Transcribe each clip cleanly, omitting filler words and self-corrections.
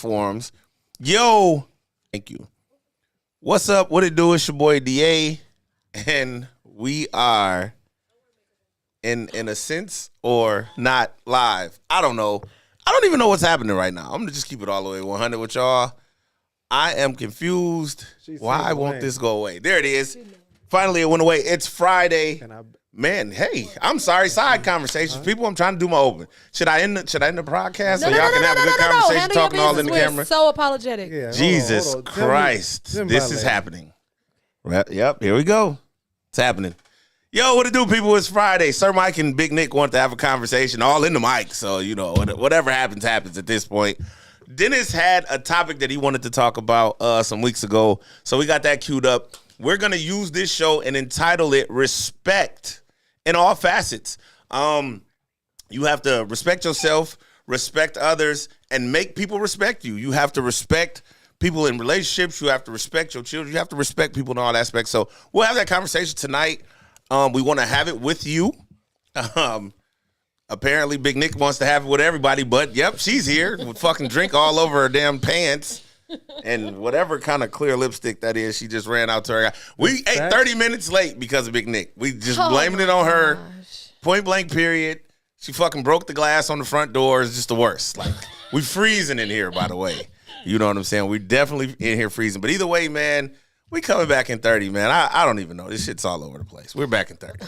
platforms. Yo, thank you. What's up? What it do? It's your boy DA, and we are in a sense or not live. I don't know. I don't even know what's happening right now. I'm gonna just keep it all the way 100 with y'all. I am confused. Why won't this go away? There it is. Finally, it went away. It's Friday. Man, hey, I'm sorry. Side conversations. People, I'm trying to do my open. Should I end the podcast so y'all can have a good conversation talking all in the camera? So apologetic. Yeah, Jesus Christ. This is happening. Yep, here we go. It's happening. Yo, what it do, people? It's Friday. Sir Mike and Big Nick want to have a conversation all in the mic. So, you know, whatever happens at this point. Dennis had a topic that he wanted to talk about some weeks ago. So we got that queued up. We're going to use this show and entitle it Respect in all facets. You have to respect yourself, respect others, and make people respect you. You have to respect people in relationships. You have to respect your children. You have to respect people in all aspects. So we'll have that conversation tonight. We want to have it with you. Apparently, Big Nick wants to have it with everybody, but yep, she's here with fucking drink all over her damn pants. And whatever kind of clear lipstick that is, she just ran out to her. We ate 30 minutes late because of Big Nick. We just blaming it on her. Point blank, period. She fucking broke the glass on the front door. It's just the worst. Like, we freezing in here, by the way. You know what I'm saying? We definitely in here freezing. But either way, man, we coming back in 30, man. I don't even know. This shit's all over the place. We're back in 30.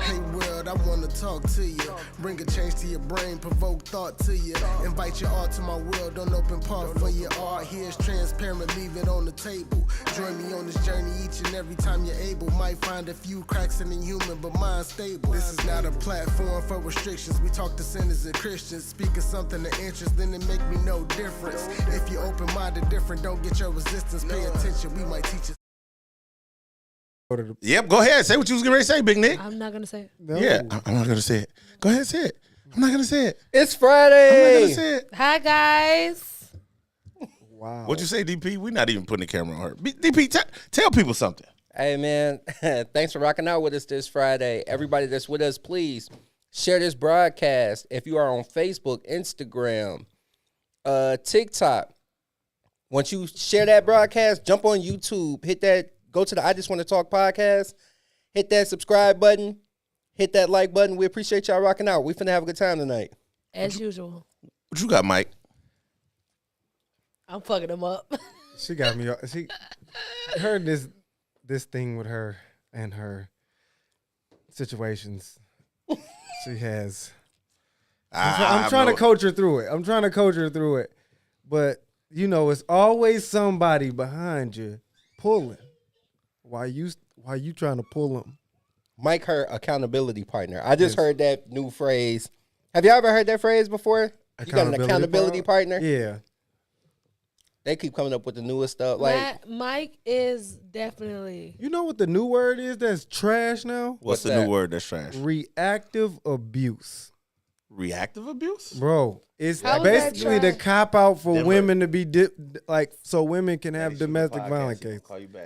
Hey, world, I want to talk to you. Bring a change to your brain, provoke thought to you. Invite your art to my world, don't open part for your art. Here's transparent, leave it on the table. Join me on this journey each and every time you're able. Might find a few cracks in the human, but mine's stable. This is not a platform for restrictions. We talk to sinners and Christians. Speak of something of interest, then it make me no difference. If you're open-minded, different, don't get your resistance. Pay attention, we might teach you. Yep, go ahead. Say what you was getting ready to say, Big Nick. I'm not going to say it. No. Yeah, I'm not going to say it. Go ahead and say it. I'm not going to say it. It's Friday. I'm not going to say it. Hi, guys. Wow. What'd you say, DP? We're not even putting the camera on her. DP, tell people something. Hey, man. Thanks for rocking out with us this Friday. Everybody that's with us, please share this broadcast. If you are on Facebook, Instagram, TikTok, once you share that broadcast, jump on YouTube, hit that. Go to the I Just Want to Talk podcast, hit that subscribe button, hit that like button. We appreciate y'all rocking out. We finna have a good time tonight. As usual. What you got, Mike? I'm fucking him up. She got me. She heard this thing with her and her situations. She has. I'm trying to coach her through it. But, you know, it's always somebody behind you pulling. Why you trying to pull them? Mike, her accountability partner. I just heard that new phrase. Have y'all ever heard that phrase before? You got an accountability partner? Yeah. They keep coming up with the newest stuff. Like Mike is definitely. You know what the new word is that's trash now? What's the new word that's trash? Reactive abuse. Reactive abuse? Bro, it's basically the cop out for women to be so women can have domestic violence cases.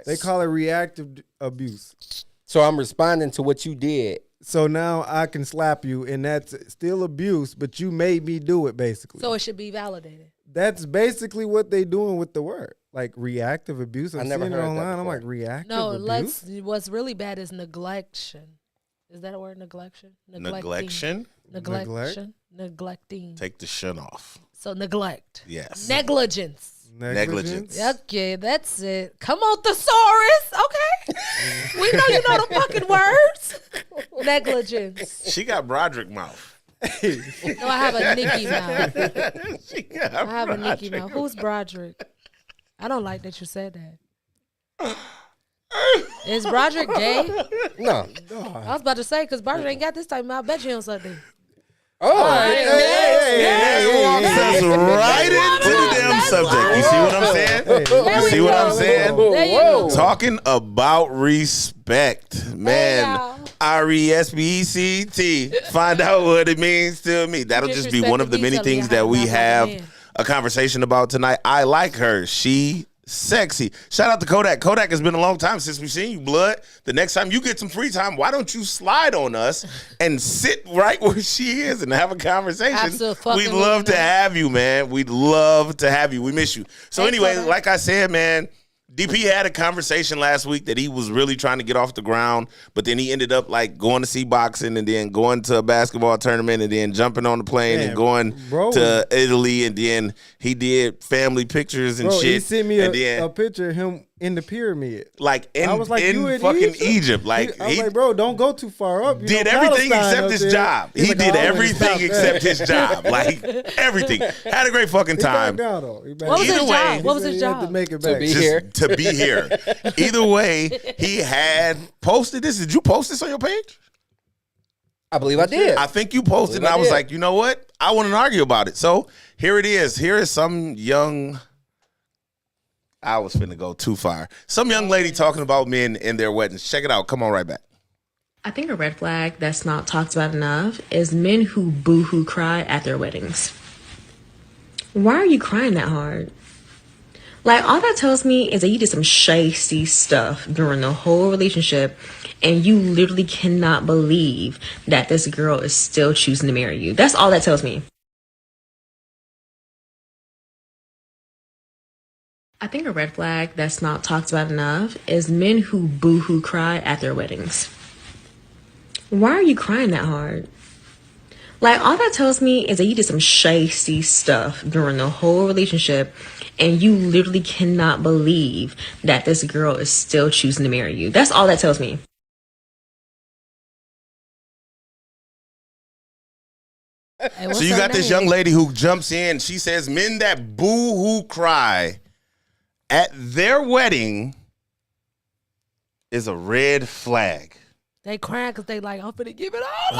They call it reactive abuse. So I'm responding to what you did. So now I can slap you, and that's still abuse, but you made me do it, basically. So it should be validated. That's basically what they doing with the word, like reactive abuse. I never heard it online. that I'm like, reactive abuse? No, what's really bad is neglection. Is that a word, neglection? Neglection? Neglecting. Take the shit off. So neglect. Yes. Negligence. Okay, that's it. Come on, thesaurus. Okay. We know you know the fucking words. Negligence. She got Broderick mouth. No, I have a Nicky mouth. I have a Nicky mouth. Who's Broderick? I don't like that you said that. Is Broderick gay? No. I was about to say, because Broderick ain't got this type of mouth. I bet you don't suck dick. Oh, walks us right into the damn subject. You see what I'm saying? You see what I'm saying? Whoa. Talking about respect, man. RESPECT. Find out what it means to me. That'll just be one of the many things that we have a conversation about tonight. I like her. She sexy. Shout out to Kodak. Kodak, has been a long time since we've seen you, blood. The next time you get some free time, why don't you slide on us and sit right where she is and have a conversation? Absolutely. We'd love to have you, man. We'd love to have you. We miss you. So Thanks, anyway, Kodak. like I said, man, DP had a conversation last week that he was really trying to get off the ground, but then he ended up like going to see boxing and then going to a basketball tournament and then jumping on the plane and going to Italy, and then he did family pictures and shit. He sent me and a picture of him in the pyramid. Like in, I was like, in you in fucking Egypt? Egypt. Like I was like, bro, don't go too far up. You did know, everything Palestine except up his there. job. He's He like, did "Oh, everything stop except that." his job. Like everything. Had a great fucking He back time. down, though. He back What was down. his Either way, job? What was He his said he had job? to make it To back. be Just here. to be here. Either way, he had posted this. Did you post this on your page? I believe I did. I think you posted, and I I was did. like, you know what? I want to argue about it. So here it is. Here is some young. I was finna go too far. Some young lady talking about men in their weddings. Check it out. Come on right back. I think a red flag that's not talked about enough is men who boo-hoo cry at their weddings. Why are you crying that hard? Like, all that tells me is that you did some shady stuff during the whole relationship, and you literally cannot believe that this girl is still choosing to marry you. That's all that tells me. I think a red flag that's not talked about enough is men who boo-hoo cry at their weddings. Why are you crying that hard? Like, all that tells me is that you did some shady stuff during the whole relationship, and you literally cannot believe that this girl is still choosing to marry you. That's all that tells me. Hey, So you got this young lady who jumps in. She says men that boo-hoo cry at their wedding is a red flag. They crying because they like, I'm finna give it all.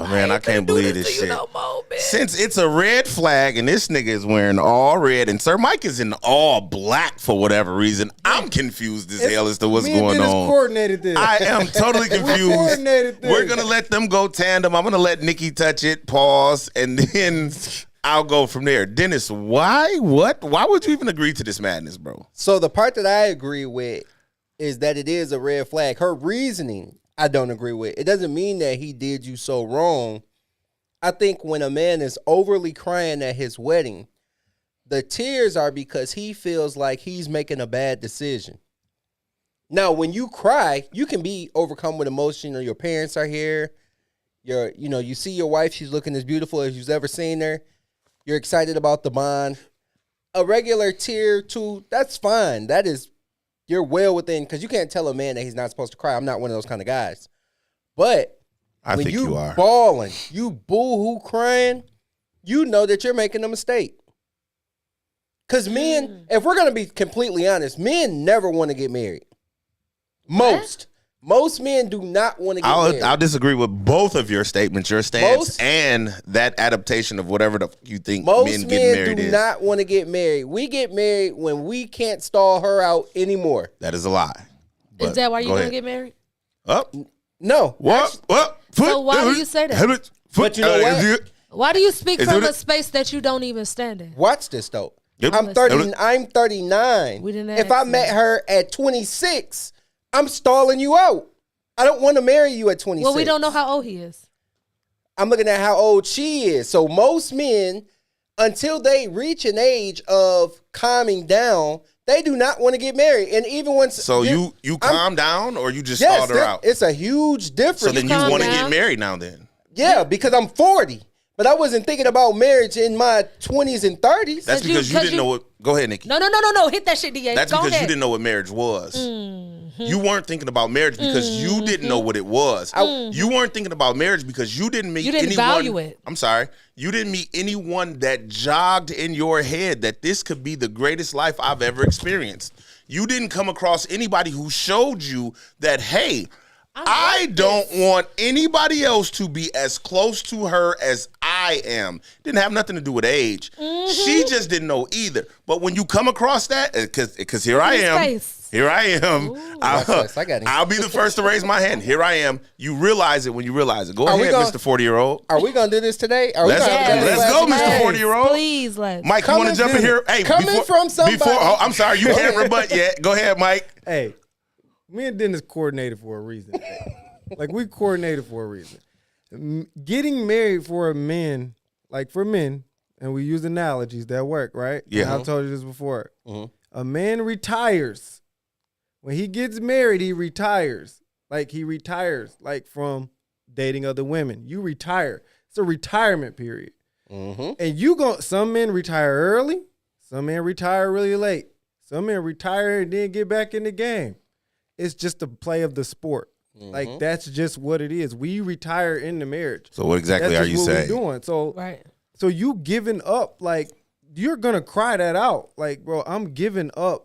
Oh, man, I can't believe this shit. No more, bitch. Since it's a red flag and this nigga is wearing all red and Sir Mike is in all black for whatever reason, I'm confused as hell as to what's Me and going Dennis on. coordinated this. I am totally confused. coordinated this. We're going to let them go tandem. I'm going to let Nikki touch it, pause, and then I'll go from there. Dennis, why? What? Why would you even agree to this madness, bro? So the part that I agree with is that it is a red flag. Her reasoning, I don't agree with. It doesn't mean that he did you so wrong. I think when a man is overly crying at his wedding, the tears are because he feels like he's making a bad decision. Now, when you cry, you can be overcome with emotion, or your parents are here. You see your wife, she's looking as beautiful as you've ever seen her. You're excited about the bond. A regular tear, too, that's fine. That is, you're well within, because you can't tell a man that he's not supposed to cry. I'm not one of those kind of guys. But I when think you are. bawling, you boo-hoo crying, you know that you're making a mistake. Because men, if we're going to be completely honest, men never want to get married. Most men do not want to get married. I'll disagree with both of your statements, your stance, and that adaptation of whatever the you think Most men men getting married do is. not want to get married. We get married when we can't stall her out anymore. That is a lie. Is that why you go want to ahead. get married? Up. No. What? What? So why do you say that? But you know what? Why do you speak Is from it- a space that you don't even stand in? Watch this though. Yep. I'm 30. I'm 39. We didn't If ask I you. met her at 26, I'm stalling you out. I don't want to marry you at 26. Well, we don't know how old he is. I'm looking at how old she is. So most men, until they reach an age of calming down, they do not want to get married. And even once So you calm down, or you just yes, stalled her out? it's a huge difference. So then you calm want to down. get married now? Then yeah, because I'm 40. But I wasn't thinking about marriage in my 20s and 30s. that's because you didn't know what. Go ahead, Nikki. No. Hit that shit, DA. That's Go because ahead. you didn't know what marriage was. Mm-hmm. You weren't thinking about marriage because you didn't know what it was. You weren't thinking about marriage because you didn't meet You didn't anyone. value it. I'm sorry. You didn't meet anyone that jogged in your head that this could be the greatest life I've ever experienced. You didn't come across anybody who showed you that, hey, I don't want anybody else to be as close to her as I am. Didn't have nothing to do with age. She just didn't know either. But when you come across that, because here I am, Here I am. I'll be the first to raise my hand. Here I am. You realize it when you realize it. Go ahead, Mr. 40-year-old. Are we gonna do this today? Let's go, Mr. 40-year-old. Please, let's. Mike, you want to jump in here? Hey, from somebody. I'm sorry, you can't rebut yet. Go ahead, Mike. Hey, me and Dennis coordinated for a reason. Like, we coordinated for a reason. Getting married for men, and we use analogies that work, right? Yeah. And I've told you this before. Mm-hmm. A man retires. When he gets married, he retires. He retires from dating other women. You retire. It's a retirement period. Mm-hmm. And some men retire early. Some men retire really late. Some men retire and then get back in the game. It's just the play of the sport. Mm-hmm. That's just what it is. We retire in the marriage. So what exactly are you saying? We're doing. So you giving up, you're going to cry that out. Bro, I'm giving up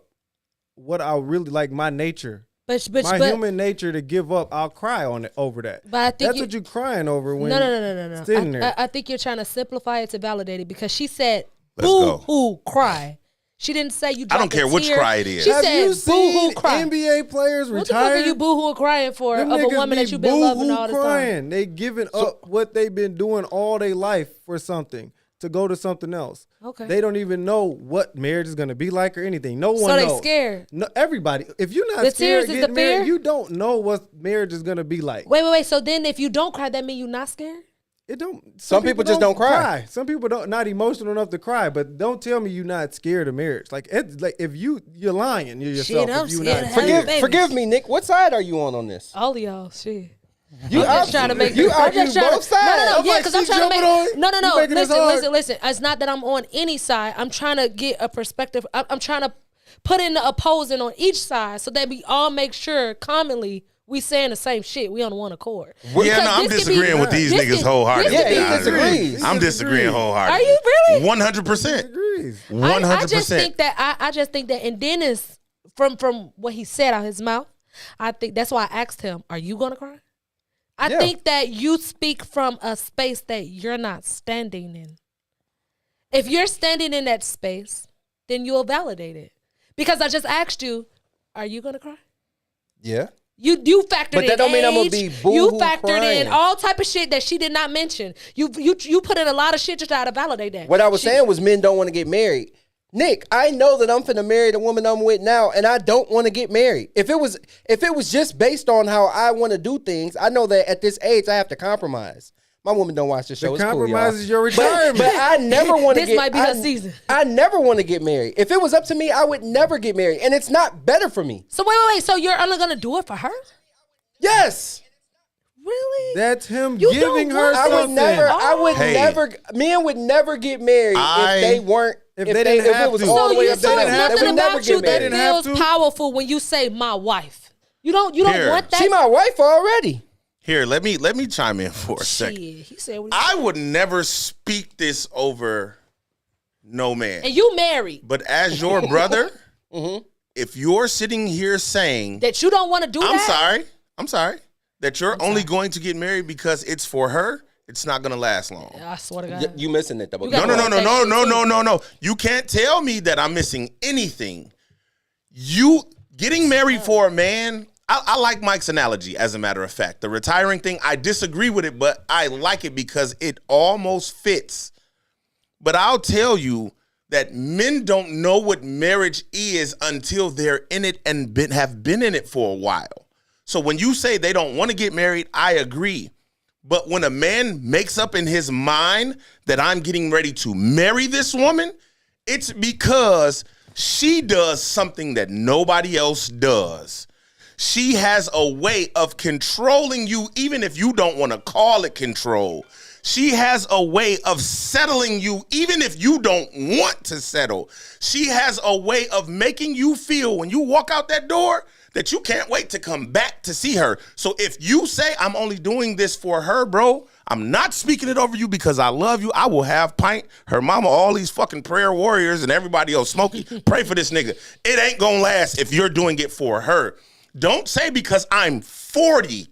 what I really like, my nature. But human nature to give up, I'll cry over that. But I think that's what you're crying over when no. Sitting there. I think you're trying to simplify it to validate it because she said, boo-hoo, cry. She didn't say you. I don't care which cry it is. She Have said, you seen cry. NBA players retire? What the fuck are you boo-hoo crying for of a woman that you've been loving all the time? They giving up what they've been doing all their life for something to go to something else. Okay. They don't even know what marriage is going to be like or anything. No one knows. So they scared. No, everybody. If you're not scared of getting married, you don't know what marriage is going to be like. Wait. So then if you don't cry, that mean you're not scared? It don't. Some people just don't cry. Some people not emotional enough to cry. But don't tell me you're not scared of marriage. If you're lying, you're yourself. Shit, I'm scared. Forgive me, Nick. What side are you on this? All of y'all, shit. I'm just trying to make you argue both sides. No, because I'm trying to make. No. Listen. It's not that I'm on any side. I'm trying to get a perspective. I'm trying to put in the opposing on each side so that we all make sure commonly we saying the same shit. We on one accord. I'm disagreeing with these niggas wholeheartedly. Yeah, he disagrees. I'm disagreeing wholeheartedly. Are you really? 100%. 100%. I just think that, and Dennis, from what he said out his mouth, I think that's why I asked him, "Are you gonna cry?" I think that you speak from a space that you're not standing in. If you're standing in that space, then you'll validate it. Because I just asked you, "Are you gonna cry?" Yeah. You factored in but that don't mean I'm gonna be boo-hoo You factored crying. in all type of shit that she did not mention. You put in a lot of shit to try to validate that. What I was saying was men don't want to get married. Nick, I know that I'm finna marry the woman I'm with now, and I don't want to get married. If it was just based on how I want to do things, I know that at this age I have to compromise. My woman don't watch the show. The it's compromise cool, is your retirement. But I never want to get. This might be her season. I never want to get married. If it was up to me, I would never get married, and it's not better for me. So wait. So you're only gonna do it for her? Yes. Really? That's him giving her something. Men would never get married if they weren't. If it was all the way up to them, nothing about you that never feels powerful when you say my wife. You don't want that. She my wife already. Here, let me chime in for a second. He said I would never speak this over no man. And you married. But as your brother, if you're sitting here saying that you don't want to do that. I'm sorry. That you're only going to get married because it's for her, it's not going to last long. I swear to God. You missing it. No. You can't tell me that I'm missing anything. You getting married for a man, I like Mike's analogy, as a matter of fact. The retiring thing, I disagree with it, but I like it because it almost fits. But I'll tell you that men don't know what marriage is until they're in it and have been in it for a while. So when you say they don't want to get married, I agree. But when a man makes up in his mind that I'm getting ready to marry this woman, it's because she does something that nobody else does. She has a way of controlling you, even if you don't want to call it control. She has a way of settling you, even if you don't want to settle. She has a way of making you feel when you walk out that door that you can't wait to come back to see her. So if you say, I'm only doing this for her, bro, I'm not speaking it over you because I love you. I will have Pint, her mama, all these fucking prayer warriors and everybody else, Smokey, pray for this nigga. It ain't gonna last if you're doing it for her. Don't say because I'm 40,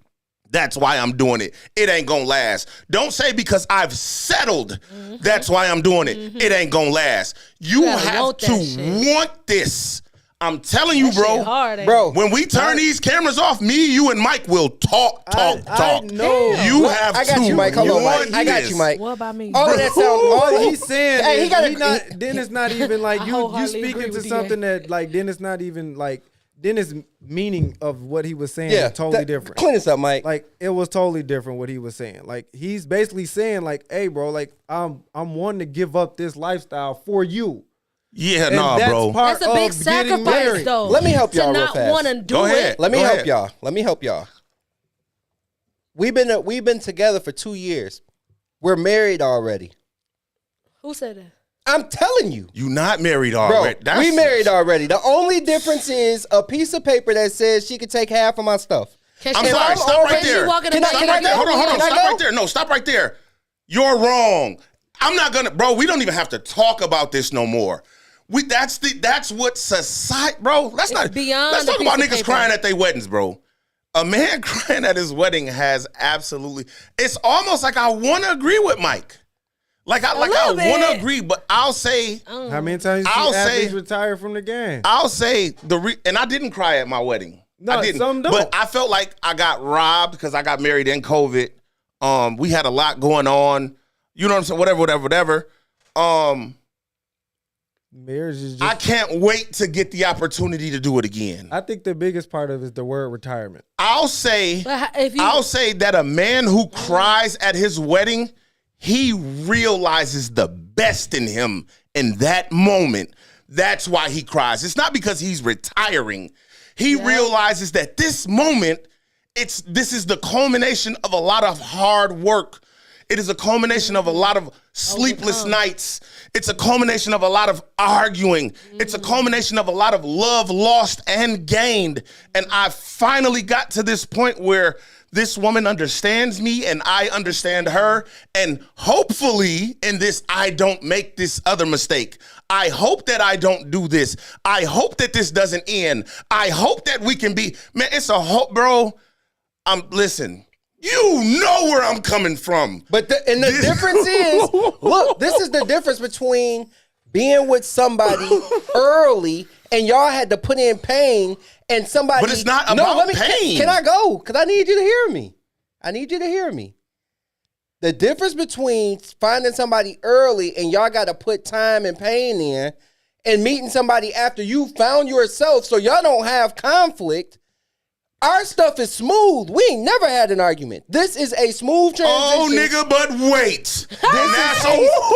that's why I'm doing it. It ain't gonna last. Don't say because I've settled, that's why I'm doing it. It ain't gonna last. You have to want this. I'm telling you, That shit bro. hard, Bro, When we turn these cameras off, me, you, and Mike will talk. I know. You have I got to you, Mike. Hold on, want Mike. I got this. you, Mike. What about me? All of that sound. All He's saying Hey, he is gotta- Dennis not even like I you wholeheartedly speaking agree to with something that like Dennis not even like Dennis' meaning of what he was saying yeah, is totally different. Clean this up, Mike. Like it was totally different what he was saying. Like he's basically saying like, hey bro, like I'm wanting to give up this lifestyle for you. Yeah, And nah, that's bro. part That's a big of getting sacrifice, married. though. Let me help y'all to real not fast. want to do Go it. ahead. Let me Go help ahead. y'all. Let me help y'all. We've been together for 2 years. We're married already. Who said that? I'm telling you. You not married Bro, already. we married already. The only difference is a piece of paper that says she could take half of my stuff. Can I'm she- sorry. I'm Stop right already there. walking Can in I- the can back I of go? the Hold on. Can I Stop go? right there. No, stop right there. You're wrong. I'm not gonna, bro. We don't even have to talk about this no more. That's what society, bro. Let's not. beyond Let's the talk about piece of niggas paper. crying at their weddings, bro. A man crying at his wedding has absolutely. It's almost like I want to agree with Mike. Like I little want bit. to agree, but I'll say. How many times you I'll see say- athletes retire from the game? I'll say and I didn't cry at my wedding. No, I didn't. some don't. But I felt like I got robbed because I got married in COVID. We had a lot going on. You know what I'm saying? Whatever. Marriage is just. I can't wait to get the opportunity to do it again. I think the biggest part of it is the word retirement. I'll say But if you, I'll say that a man who cries at his wedding, he realizes the best in him in that moment. That's why he cries. It's not because he's retiring. He realizes that this moment, this is the culmination of a lot of hard work. It is a culmination of a lot of sleepless nights. It's a culmination of a lot of arguing. It's a culmination of a lot of love lost and gained. And I finally got to this point where this woman understands me and I understand her. And hopefully in this, I don't make this other mistake. I hope that I don't do this. I hope that this doesn't end. I hope that we can be, man, it's a hope, bro. Listen, you know where I'm coming from. But the difference is, look, this is the difference between being with somebody early and y'all had to put in pain and somebody. But it's not about pain. Can I go? Because I need you to hear me. I need you to hear me. The difference between finding somebody early and y'all got to put time and pain in and meeting somebody after you found yourself so y'all don't have conflict. Our stuff is smooth. We ain't never had an argument. This is a smooth transition. Oh, nigga, but wait.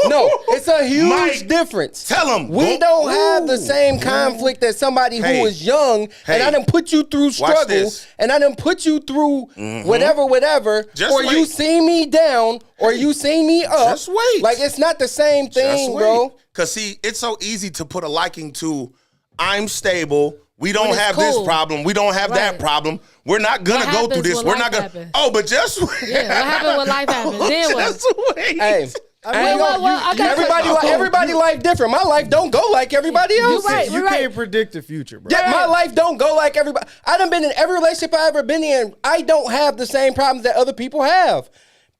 No, it's a huge Mike, difference. tell 'em. We don't have the same conflict as somebody Hey. who is young, and I Hey. done put you through struggle, this. and I done put you through whatever, Just or you wait. seen me down, or you seen me up. Just wait. Like, it's not the same thing, bro. Because, see, it's so easy to put a liking to, I'm stable. We don't it's have this cool. problem. We don't have that Right. problem. We're not going to What go through happens this. when We're life not going happens? Oh, but just wait. Yeah, what happened when life happens? Then what? Just wait. Hey, I ain't gonna- well, I got- everybody life different. My life don't go like everybody else. right. You can't predict the future, bro. Yeah, my life don't go like everybody. I done been in every relationship I ever been in. I don't have the same problems that other people have.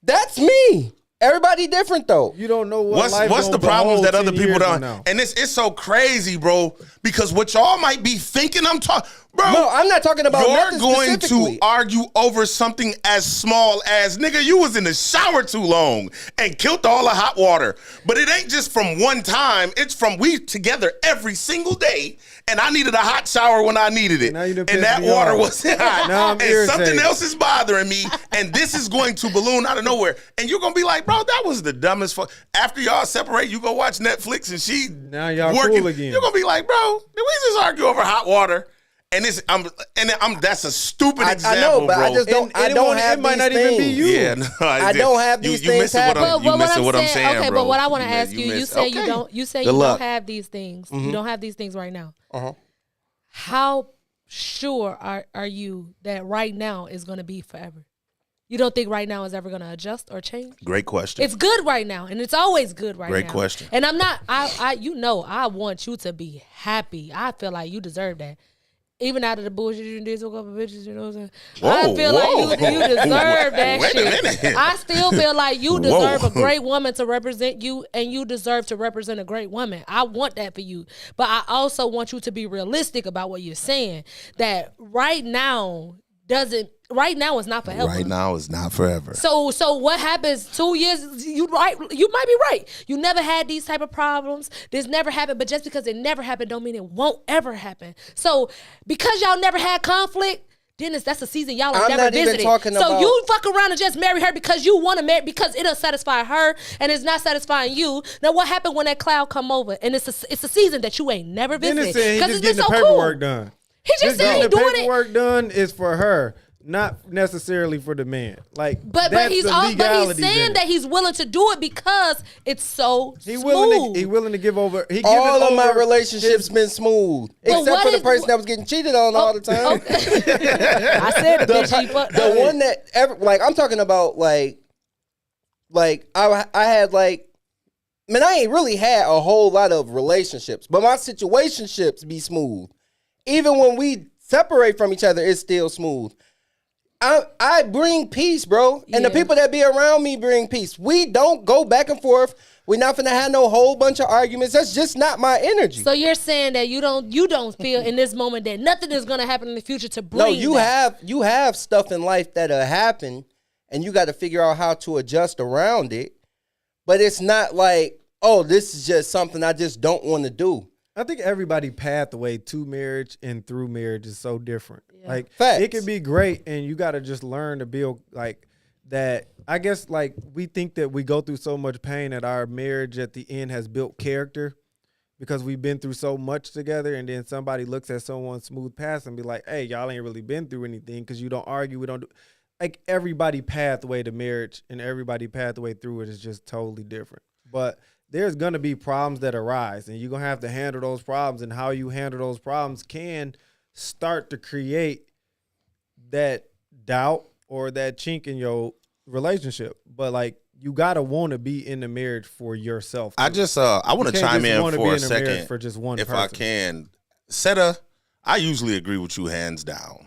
That's me. Everybody different though. You don't know what life What's gonna the problems behold that other 10 people years don't? from now. And it's so crazy, bro, because what y'all might be thinking I'm talking, bro. No, I'm not talking about You're nothing going specifically. to argue over something as small as, nigga, you was in the shower too long and killed all the hot water. But it ain't just from one time. It's from we together every single day. And I needed a hot shower when I needed it. Now you done And pissed that me water off. wasn't hot. Now I'm and something irritated. else is bothering me. And this is going to balloon out of nowhere. And you're going to be like, bro, that was the dumbest fuck. After y'all separate, you go watch Netflix and she Now y'all working. cool again. You're going to be like, bro, did we just argue over hot water? And that's a stupid I example, know, but bro. I just don't. I it don't won't- have it might these not even be things. you. Yeah, no, I don't have these you things missing what happen. I'm, you missing what I'm saying, okay, bro. but what I want to You ask you, miss- say okay. you don't. You say Good you luck. don't have these things. You don't have these things right now. Uh-huh. How sure are you that right now is going to be forever? You don't think right now is ever going to adjust or change? Great question. It's good right now, and it's always good right now. Great question. And I'm not. I want you to be happy. I feel like you deserve that. even out of the bullshit you did to a couple bitches, you know what I'm saying? Whoa, I feel like you deserve that Wait a shit. minute. I still feel like you deserve Whoa. a great woman to represent you, and you deserve to represent a great woman. I want that for you. But I also want you to be realistic about what you're saying. That right now is not forever. Right now is not forever. So what happens 2 years? You might be right. You never had these type of problems. This never happened. But just because it never happened, don't mean it won't ever happen. So because y'all never had conflict, Dennis, that's a season y'all have never visited. So you fuck around and just marry her because you want to marry, because it'll satisfy her and it's not satisfying you. Now what happened when that cloud come over and it's a season that you ain't never visited? Dennis said he just getting the paperwork done. He just said he doing it. The paperwork done is for her, not necessarily for the man. Like, but he's saying that he's willing to do it because it's so smooth. He willing to give over. All of my relationships been smooth, except for the person that was getting cheated on all the time. I said the one that ever, like, I'm talking about like I had like, man, I ain't really had a whole lot of relationships, but my situationships be smooth. Even when we separate from each other, it's still smooth. I bring peace, bro. And the people that be around me bring peace. We don't go back and forth. We're not finna have no whole bunch of arguments. That's just not my energy. So you're saying that you don't feel in this moment that nothing is gonna happen in the future to bring. No, you have stuff in life that'll happen, and you got to figure out how to adjust around it. But it's not like, oh, this is just something I just don't want to do. I think everybody's pathway to marriage and through marriage is so different. Yeah. Like, facts. It can be great, and you got to just learn to build like that. I guess like we think that we go through so much pain that our marriage at the end has built character because we've been through so much together, and then somebody looks at someone's smooth past and be like, hey, y'all ain't really been through anything because you don't argue, we don't do. Like, everybody pathway to marriage and everybody pathway through it is just totally different. But there's going to be problems that arise, and you're going to have to handle those problems, and how you handle those problems can start to create that doubt or that chink in your relationship. But, like, you got to want to be in the marriage for yourself. I want to chime in for a second, for just one if person. I can. Seta, I usually agree with you hands down.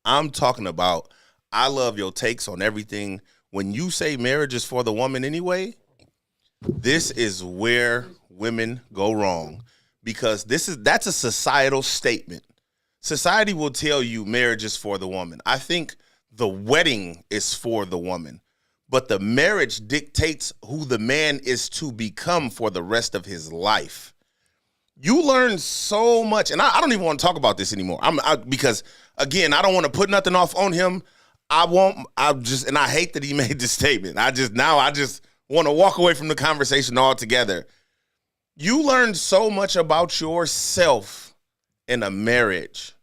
I'm talking about, I love your takes on everything. When you say marriage is for the woman anyway, this is where women go wrong, because that's a societal statement. Society will tell you marriage is for the woman. I think the wedding is for the woman, but the marriage dictates who the man is to become for the rest of his life. You learn so much, and I don't even want to talk about this anymore. Because again, I don't want to put nothing off on him. I hate that he made this statement. I just want to walk away from the conversation altogether. You learn so much about yourself in a marriage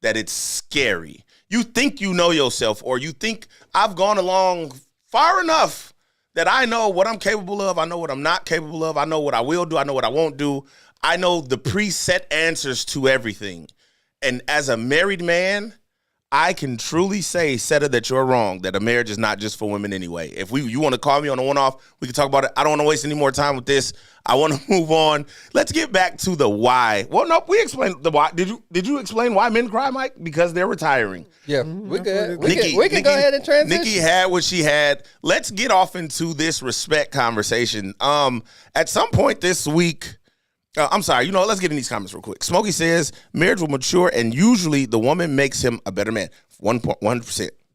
that it's scary. You think you know yourself, or you think I've gone along far enough that I know what I'm capable of. I know what I'm not capable of. I know what I will do. I know what I won't do. I know the preset answers to everything. And as a married man, I can truly say, Seta, that you're wrong, that a marriage is not just for women anyway. If you want to call me on a one-off, we can talk about it. I don't want to waste any more time with this. I want to move on. Let's get back to the why. Well, no, we explained the why. Did you explain why men cry, Mike? Because they're retiring. Yeah, we can go ahead and transition. Nikki had what she had. Let's get off into this respect conversation. At some point this week, I'm sorry, let's get in these comments real quick. Smokey says, marriage will mature, and usually the woman makes him a better man. 1%.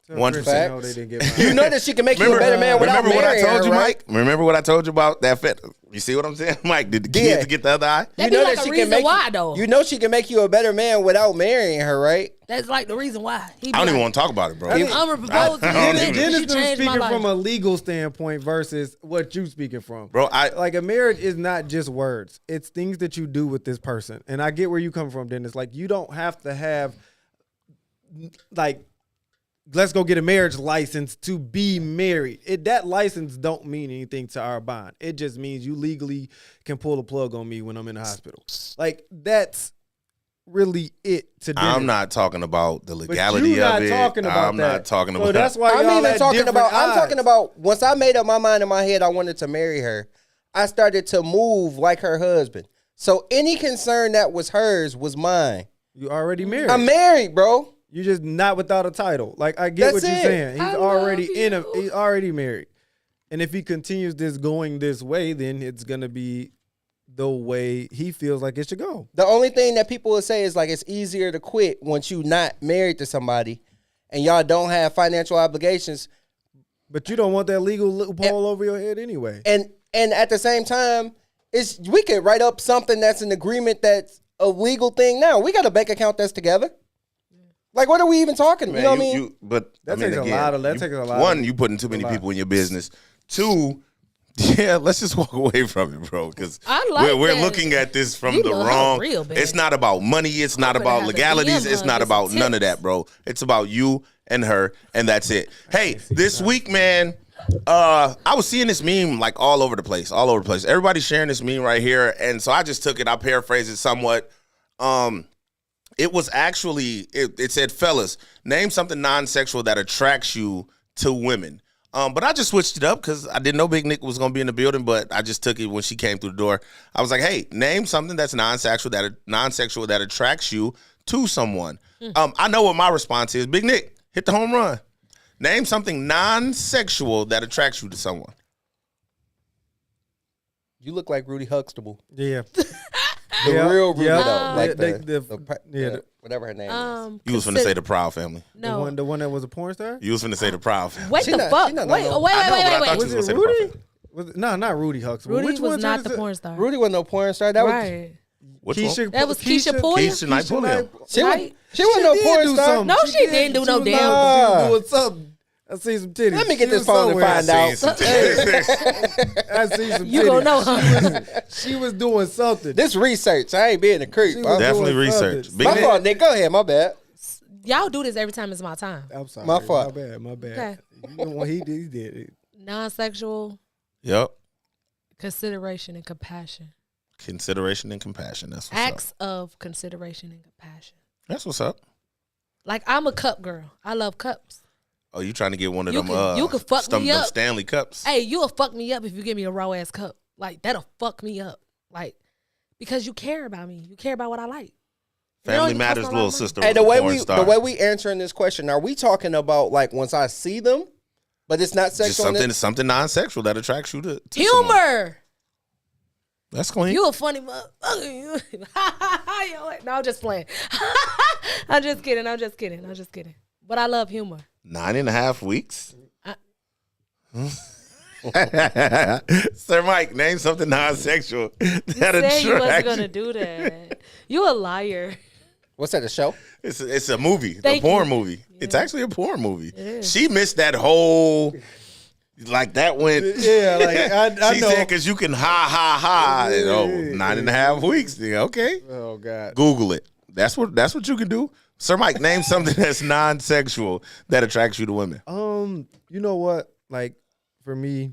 1%. You know that she can make you a better man without marrying her, right? Remember what I told you, Mike? Remember what I told you about that fit? You see what I'm saying, Mike? Did the kids get the other eye? That'd be like a reason why, though. You know she can make you a better man without marrying her, right? That's like the reason why. I don't even want to talk about it, bro. I'm gonna propose to you. Dennis is speaking from a legal standpoint versus what you speaking from. Bro, like a marriage is not just words. It's things that you do with this person. And I get where you come from, Dennis. Like, you don't have to have, like, let's go get a marriage license to be married. That license don't mean anything to our bond. It just means you legally can pull the plug on me when I'm in the hospital. Like, that's really it to do. I'm not talking about the legality of it. I'm not talking about. So that's why I'm talking about once I made up my mind in my head I wanted to marry her, I started to move like her husband. So any concern that was hers was mine. You already married. I'm married, bro. You just not without a title. Like I get That's what you're it. saying. He's I already love you. he's already married. And if he continues this going this way, then it's gonna be the way he feels like it should go. The only thing that people will say is like it's easier to quit once you're not married to somebody and y'all don't have financial obligations. But you don't want that legal loophole over your head anyway. And at the same time, we could write up something that's an agreement that's a legal thing now. We got a bank account that's together. Like, what are we even talking about? You know what I mean? That takes a lot of. One, you putting too many people in your business. Two, yeah, let's just walk away from it, bro. Because we're looking at this from the wrong. It's not about money. It's not about legalities. It's not about none of that, bro. It's about you and her, and that's it. Hey, this week, man, I was seeing this meme like all over the place. Everybody's sharing this meme right here, and so I just took it. I paraphrased it somewhat. It was actually it said, "Fellas, name something non-sexual that attracts you to women." But I just switched it up because I didn't know Big Nick was gonna be in the building. But I just took it when she came through the door. I was like, "Hey, name something that's non-sexual that attracts you to someone." I know what my response is. Big Nick, hit the home run. Name something non-sexual that attracts you to someone. You look like Rudy Huxtable. Yeah. The real Rudy, though. Like whatever her name is. You was finna say the Proud Family. No. The one that was a porn star? You was finna say the Proud Family. What the fuck? Wait. Was it Rudy? No, not Rudy Huxtable. Rudy Which was one not the porn star. Rudy wasn't no porn star. That was Right. Which one? That was Keisha Pulliam. Keisha Knight Pulliam. she Right? wasn't no porn star. No, she didn't do no damn. She was doing something. I see some titties. Let me get She this was phone and somewhere. find out. I see some titties. You gonna know, She was doing something. This research, I ain't being a creep. She was Definitely doing research. something. Big My Nick. fault, Nick. Go ahead. My bad. Y'all do this every time it's my time. I'm sorry. My fault. My bad. Okay. You know what he did it. Non-sexual Yep. consideration and compassion. Consideration and compassion. That's what's Acts up. of consideration and compassion. That's what's up. Like, I'm a cup girl. I love cups. Oh, you trying to get one of You them? you can fuck me them up. Stanley cups. Hey, you'll fuck me up if you give me a raw ass cup. Like, that'll fuck me up. Like, because you care about me. You care about what I like. Family even Matters, cost a lot little of money. sister. Hey, was the a way porn star. we answering this question, are we talking about like once I see them, but it's not Just sexual? something non-sexual that attracts you to someone. Humor. That's clean. You a funny motherfucker. No, I'm just playing. I'm just kidding. But I love humor. 9.5 weeks. Sir Mike, name something non-sexual that Say you wasn't attracts gonna you. do that. You a liar. What's that? A show? It's a movie, Thank a porn you. movie. It's actually a porn movie. is. She missed that whole, like that went. Yeah, like I She know. said because you can ha. You know, 9.5 weeks. Yeah, okay, Oh God. Google it. That's what you can do. Sir Mike, name something that's non-sexual that attracts you to women. You know what? Like for me,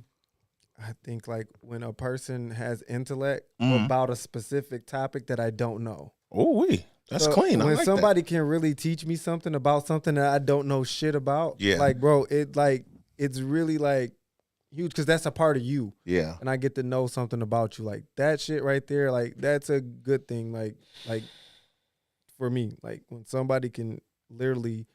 I think like when a person has intellect about a specific topic that I don't know. Oh, that's So clean. I when like somebody can really teach me something about something that I don't know shit about, Yeah. like bro, it's really like huge because that's a part of you, that. Yeah. and I get to know something about you, like that shit right there. Like that's a good thing. Like for me, like when somebody can literally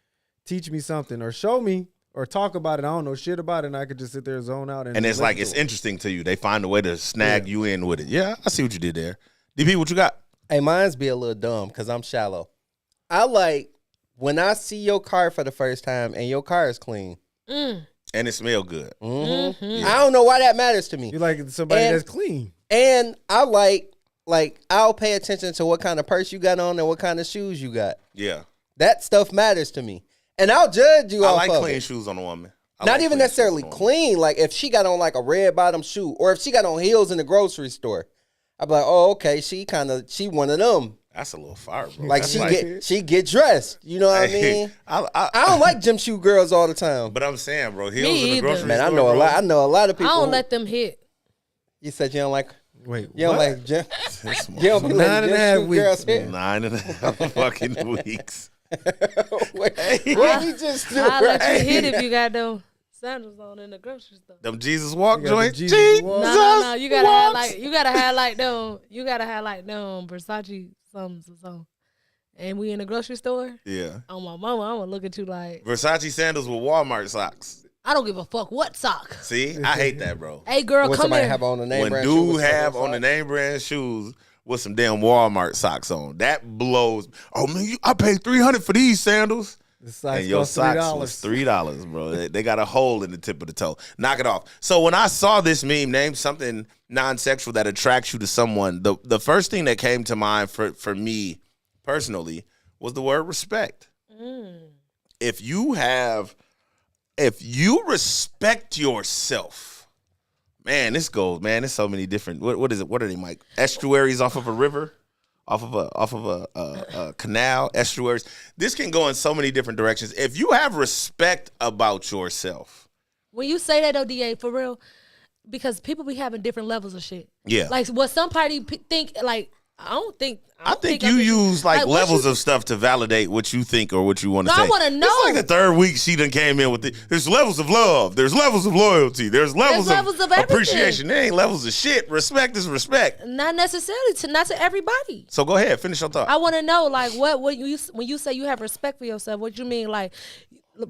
teach me something or show me or talk about it, I don't know shit about it, and I could just sit there and zone out. And it's like it's interesting to you. They find a way to snag you in with it. Yeah, I see what you did there. DP, what you got? Hey, mine's be a little dumb because I'm shallow. I like when I see your car for the first time and your car is clean. And it smell good. Mm-hmm. I don't know why that matters to me. You like somebody And- that's clean. And I like I'll pay attention to what kind of purse you got on and what kind of shoes you got. Yeah. That stuff matters to me. And I'll judge you I off like of clean it. shoes on a woman. I Not like even clean necessarily shoes on a woman. clean. Like if she got on like a red bottom shoe or if she got on heels in the grocery store, I'd be like, oh, okay, she one of them. That's a little fire, bro. Like That's she get dressed. You know what I mean? I don't like gym shoe girls all the time. But I'm saying, bro, heels Me in the either. grocery Man, store. I know a bro. lot. I know a lot of I people. don't who- let them hit. You said you don't like. Wait, You don't what? like gym. This You don't be letting 9.5 gym shoe weeks, girls hit. 9.5 fucking weeks. What we just do? I'll let you right? hit if you got them sandals on in the grocery store. Them Jesus walk You got the joints. Jesus Jesus walk. No. You gotta have walks. like them. You gotta have like them Versace somethings or something. and we in the grocery store, Yeah. on my mama, I'm gonna look at you like Versace sandals with Walmart socks. I don't give a fuck what sock. See, I hate that, bro. Hey girl, When come somebody here. have on the name When brand dude shoes, have those on the socks. name brand shoes with some damn Walmart socks on, that blows. Oh man, I paid $300 for these sandals. The socks And your cost socks $3. was $3, bro. They got a hole in the tip of the toe. Knock it off. So when I saw this meme, name something non-sexual that attracts you to someone, the first thing that came to mind for me personally was the word respect. If you respect yourself, man, this goes, man. There's so many different. What is it? What are they, Mike? Estuaries off of a river. Off of a canal, estuaries. This can go in so many different directions. If you have respect about yourself, When you say that though, DA, for real, because people be having different levels of shit. Yeah. Like what some party think, like, I think you use like what levels you- of stuff to validate what you think or what you want to No, say. I wanna know. It's like the third week she done came in with there's levels of love, there's levels of loyalty, there's levels levels of everything. appreciation. There ain't levels of shit. Respect is respect. Not necessarily not to everybody. So go ahead, finish your thought. I want to know, like, what when you say you have respect for yourself, what you mean, like,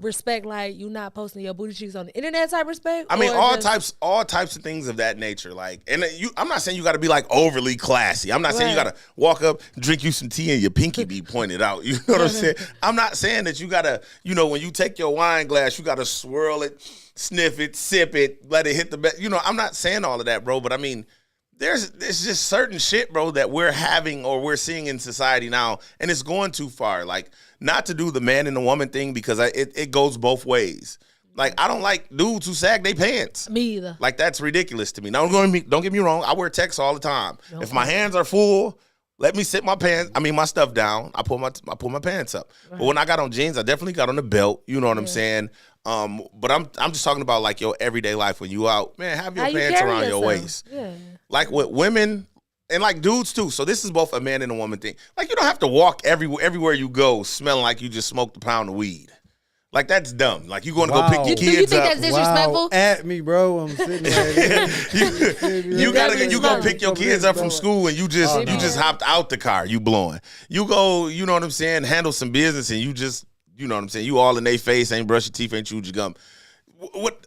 respect, like you not posting your booty cheeks on the internet type respect? I mean, Or all types of things of that nature. Like, and I'm not saying you got to be like overly classy. I'm not saying you Right. got to walk up, drink you some tea, and your pinky be pointed out. You know what I'm saying? I'm not saying that you got to, when you take your wine glass, you got to swirl it, sniff it, sip it, let it hit the bed. I'm not saying all of that, bro. But I mean, there's just certain shit, bro, that we're having or we're seeing in society now, and it's going too far. Like, not to do the man and the woman thing because it goes both ways. Like, I don't like dudes who sag their pants. Me either. Like, that's ridiculous to me. Now, don't get me wrong. I wear Tex all the time. If my hands are full, let me sit my stuff down. I pull my pants up. But when I got on jeans, I definitely got on the belt. You know what I'm saying? But I'm just talking about like your everyday life when you out, man. Have your How you pants carry around your yourself. waist. Yeah. Like with women and like dudes too. So this is both a man and a woman thing. Like, you don't have to walk everywhere you go smelling like you just smoked a pound of weed. Like, that's dumb. Like, you going to go pick Wow. your Do you kids think up. that's disrespectful? Wow, at me, bro. I'm sitting right You go Disrespectful. pick your kids up from school and you just hopped out the car. You blowing. You go, you know what I'm saying, handle some business and you just, you know what I'm saying, you all in their face, ain't brush your teeth, ain't chewed your gum.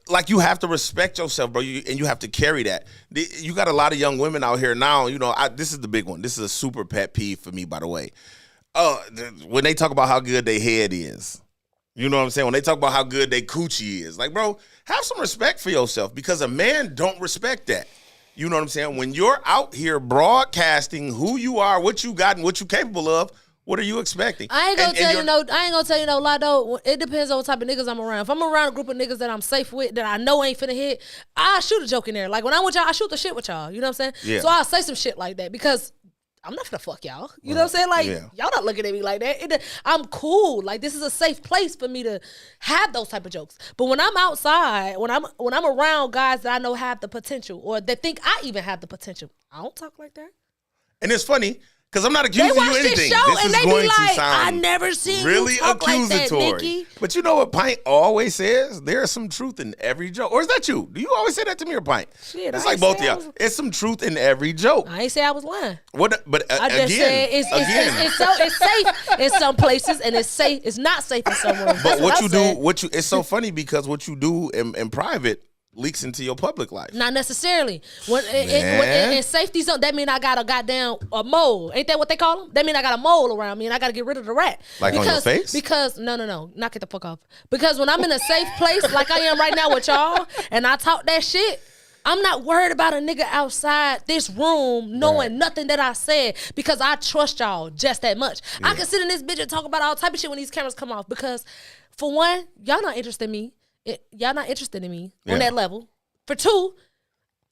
Like, you have to respect yourself, bro, and you have to carry that. You got a lot of young women out here now. This is the big one. This is a super pet peeve for me, by the way. When they talk about how good their head is, you know what I'm saying? When they talk about how good their coochie is, like, bro, have some respect for yourself because a man don't respect that. You know what I'm saying? When you're out here broadcasting who you are, what you got, and what you're capable of, what are you expecting? I ain't gonna tell you no lie though. It depends on what type of niggas I'm around. If I'm around a group of niggas that I'm safe with, that I know ain't finna hit, I shoot a joke in there. Like when I'm with y'all, I shoot the shit with y'all. You know what I'm saying? Yeah. So I'll say some shit like that because I'm not finna fuck y'all. You know what I'm saying? Like, y'all not looking at me like that. I'm cool. Like, this is a safe place for me to have those type of jokes. But when I'm outside, when I'm around guys that I know have the potential or that think I even have the potential, I don't talk like that. And it's funny because I'm not They accusing you watch of anything. this show This and is they going be to like, sound I never seen really you talk accusatory. like that, Nikki. But you know what Pint always says? There's some truth in every joke. Or is that you? Do you always say that to me or Pint? Shit, It's I like ain't both of say I y'all. was- It's some truth in every joke. I ain't say I was lying. What? But I just said it's safe in some places and it's safe. It's not safe in some ones. But That's what I you said. do, it's so funny because what you do in private leaks into your public life. Not necessarily. When Man. in safety zone, that mean I got a mole. Ain't that what they call them? That mean I got a mole around me and I got to get rid of the rat. Like on your face? Because no, knock it the fuck off. Because when I'm in a safe place like I am right now with y'all, and I talk that shit, I'm not worried about a nigga outside this room knowing nothing that I said because I trust y'all just that much. I can sit in this bitch and talk about all type of shit when these cameras come off because, for one, y'all not interested in me. Y'all not interested in me on that level. For two,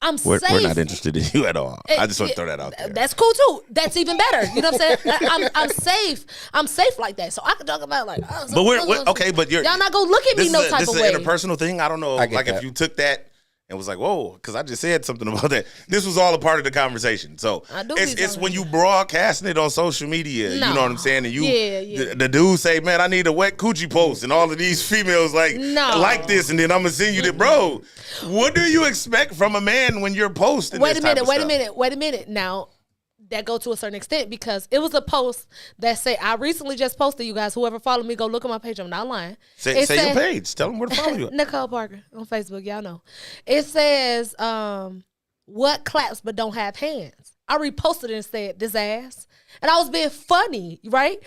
I'm safe. We're not interested in you at all. I just want to throw that out there. That's cool too. That's even better. You know what I'm saying? I'm safe. I'm safe like that. So I can talk about like. But we're okay. But y'all not gonna look at me no type of way. This is an interpersonal thing. I don't know. get Like that. if you took that and was like, whoa, because I just said something about that. This was all a part of the conversation. So I do be it's talking when about you broadcasting it on social media. No. You know what I'm saying? And you, Yeah. The dude say, man, I need a wet coochie post, and all of these females like this, and then I'm gonna send you that, bro. What do you expect from a man when you're posting? Wait this a type of stuff? minute. Now, that go to a certain extent because it was a post that say I recently just posted. You guys, whoever follow me, go look at my page. I'm not lying. Say your page. Tell them where to follow you. Nicole Parker on Facebook. Y'all know. It says, "What claps but don't have hands." I reposted it and said, "This ass," and I was being funny, right?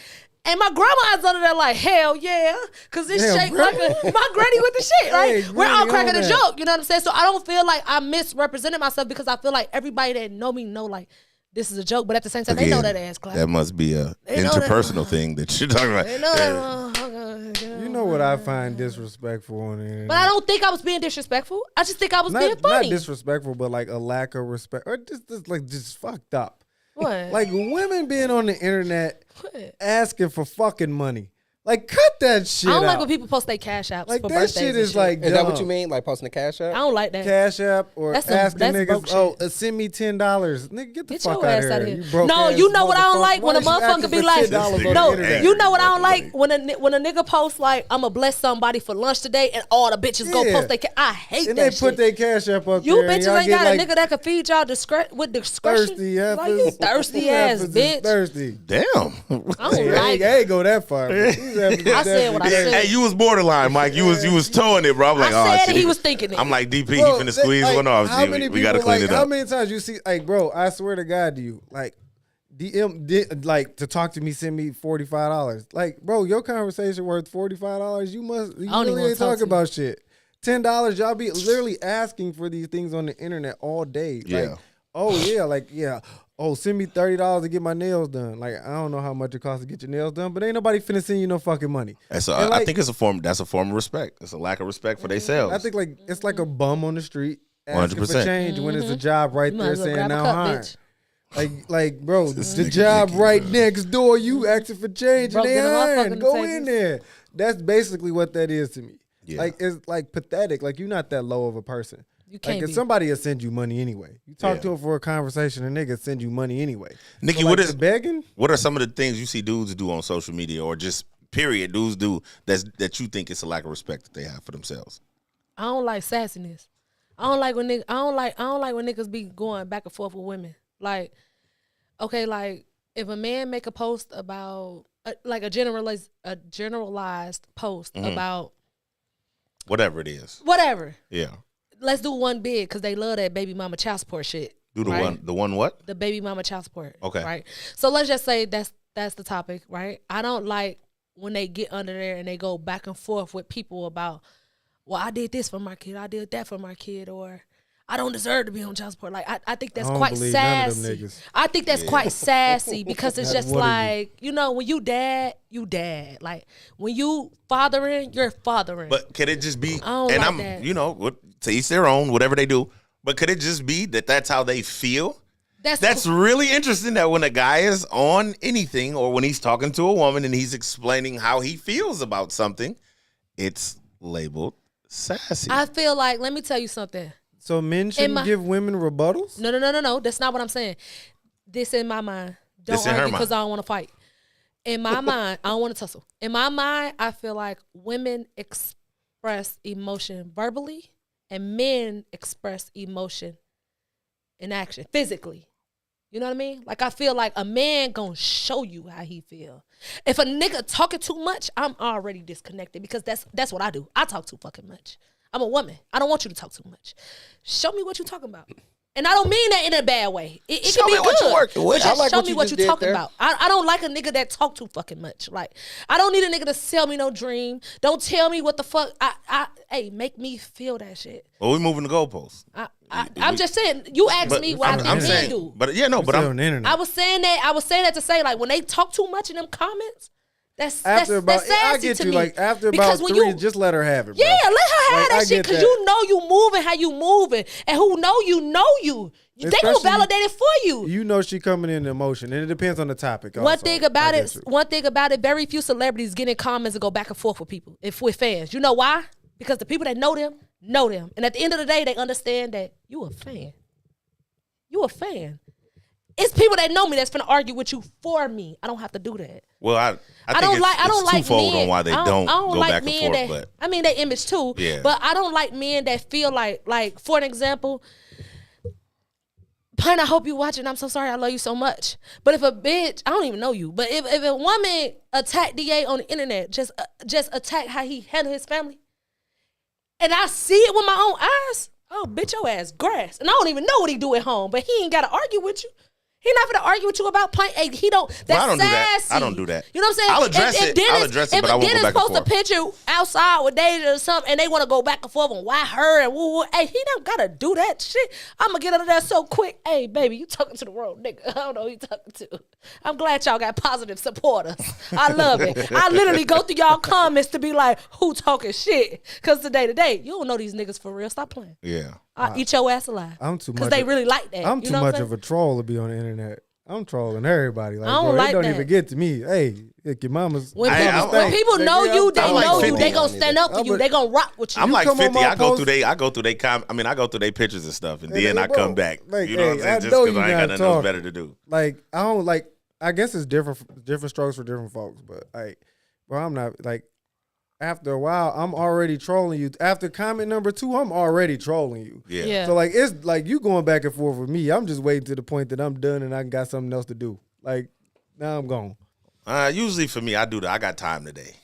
And my grandma's under there like, hell yeah, because this shaped like my granny with the shit, right? Hey, we're all cracking a joke, you know what I'm saying? So I don't feel like I misrepresented myself because I feel like everybody that know me know like this is a joke, but at the same time, they know that ass clap. That must be a interpersonal thing that you're talking about. You know what I find disrespectful on the internet? But I don't think I was being disrespectful. I just think I was being funny. Not disrespectful, but like a lack of respect. Or just fucked up. What? Like women being on the internet asking for fucking money. Like, cut that shit out. I don't like when people post their cash apps like for that birthdays shit is like dumb. Is that what you mean? Like posting a cash app? I don't like that. Cash app or asking niggas, send me $10. Nigga, get the fuck out of here. No, you know what I don't like when a motherfucker be like, no, you know what I don't like when a nigga posts like, I'm gonna bless somebody for lunch today and all the bitches go post their I hate and that shit. And they put their cash app up you there. You bitches ain't got a nigga that can feed y'all with discretion. Thirsty ass. Like you thirsty ass bitch. Thirsty. Damn. I don't like it. I ain't go that far. I said what I said. Hey, you was borderline, Mike. You was towing it, bro. I'm like, I said he was thinking it. I'm like, DP, he finna squeeze one off. We gotta clean it up. How many times you see, like, bro, I swear to God to you, like, DM, like, to talk to me, send me $45. Like, bro, your conversation worth $45. You really ain't talking about shit. $10, y'all be literally asking for these things on the internet all day. Yeah. Like, oh, yeah, like, yeah. Oh, send me $30 to get my nails done. Like, I don't know how much it costs to get your nails done, but ain't nobody finna send you no fucking money. I think it's a form. That's a form of respect. It's a lack of respect for themselves. I think like it's like a bum on the street asking 100%. For change when it's a job right there saying now hiring. Like, bro, the job right next door. You asking for change and they hiring. Go in there. That's basically what that is to me. Yeah. Like it's like pathetic. Like you're not that low of a person. You can't like if somebody will send you money anyway. You talk to her for a conversation, a nigga send you money anyway. Nikki, so what is begging? What are some of the things you see dudes do on social media or just period dudes do that you think it's a lack of respect that they have for themselves? I don't like sassiness. I don't like when when niggas be going back and forth with women. Like, okay, like if a man make a post about like a generalized post about whatever it is. Whatever. Yeah. Let's do one big because they love that baby mama child support shit. Do the one what? The baby mama child support. Okay. Right. So let's just say that's the topic, right? I don't like when they get under there and they go back and forth with people about, well, I did this for my kid, I did that for my kid, or I don't deserve to be on child support. Like I think that's quite sassy. I think that's quite sassy because it's just like, you know, when you dad. Like when you fathering, you're fathering. But could it just be? That. You know, to each their own, whatever they do. But could it just be that's how they feel? That's really interesting that when a guy is on anything or when he's talking to a woman and he's explaining how he feels about something, it's labeled sassy. I feel like, let me tell you something. So men shouldn't give women rebuttals? No. That's not what I'm saying. This in my mind. Don't argue because I don't want to fight. In my mind, I don't want to tussle. In my mind, I feel like women express emotion verbally and men express emotion in action, physically. You know what I mean? Like I feel like a man gonna show you how he feel. If a nigga talking too much, I'm already disconnected because that's what I do. I talk too fucking much. I'm a woman. I don't want you to talk too much. Show me what you talking about. And I don't mean that in a bad way. It can be good. What you working with. Just show me what you talking about. I don't like a nigga that talk too fucking much. Like, I don't need a nigga to sell me no dream. Don't tell me what the fuck. Hey, make me feel that shit. Well, we moving the goalposts. I'm just saying. You asked me what I think men do. But yeah, no. But on the internet. I was saying that to say like when they talk too much in them comments. That's sassy I get to you. me. Like after about 3, just let her have it. Bro. Yeah, let her have that shit because you know you moving how you moving, and who know you. They gonna validate it for you. You know she coming in emotion, and it depends on the topic. One thing about it, very few celebrities get in comments and go back and forth with people, with fans. You know why? Because the people that know them, and at the end of the day, they understand that you a fan. You a fan. It's people that know me that's finna argue with you for me. I don't have to do that. Well, I think it's twofold on why they don't go back and forth. But I mean, they image too. Yeah. But I don't like men that feel like for an example, Pun, I hope you watching. I'm so sorry. I love you so much. But if a bitch, I don't even know you, but if a woman attack DA on the internet, just attack how he handle his family, and I see it with my own eyes, oh, bitch, your ass grass. And I don't even know what he do at home, but he ain't got to argue with you. He not gonna argue with you about playing. Hey, he don't. That's I don't sassy. do that. I don't do that. You know what I'm saying? I'll address it. I'll address it, but I won't go back and forth. If a Dennis post a picture outside with Deja or something, and they want to go back and forth on why her and woo, hey, he don't gotta do that shit. I'm gonna get under that so quick. Hey, baby, you talking to the wrong nigga. I don't know who you talking to. I'm glad y'all got positive supporters. I love it. I literally go through y'all comments to be like, who talking shit? Because today, you don't know these niggas for real. Stop playing. Yeah. I'll eat your ass alive. I'm too much. Because they really like that. I'm too much of a troll to be on the internet. I'm trolling everybody. Like, I don't bro, like it don't that. even get to me. Hey, your mama's. When mama's people know you, they I'm like know you. 50. They gonna stand up for you. They gonna rock with you. I'm like come on 50. my I go post- through they. I go through their pictures and stuff, and then I bro, come back. like, you know what I'm hey, saying? I Just know because you I ain't got not nothing else talking. better to do. Like, I don't like. I guess it's different strokes for different folks. But like, bro, I'm not like. After a while, I'm already trolling you. After comment number 2, I'm already trolling you. Yeah. So like, it's like you going back and forth with me. I'm just waiting to the point that I'm done and I got something else to do. Like, now I'm gone. Usually for me, I do that. I got time today.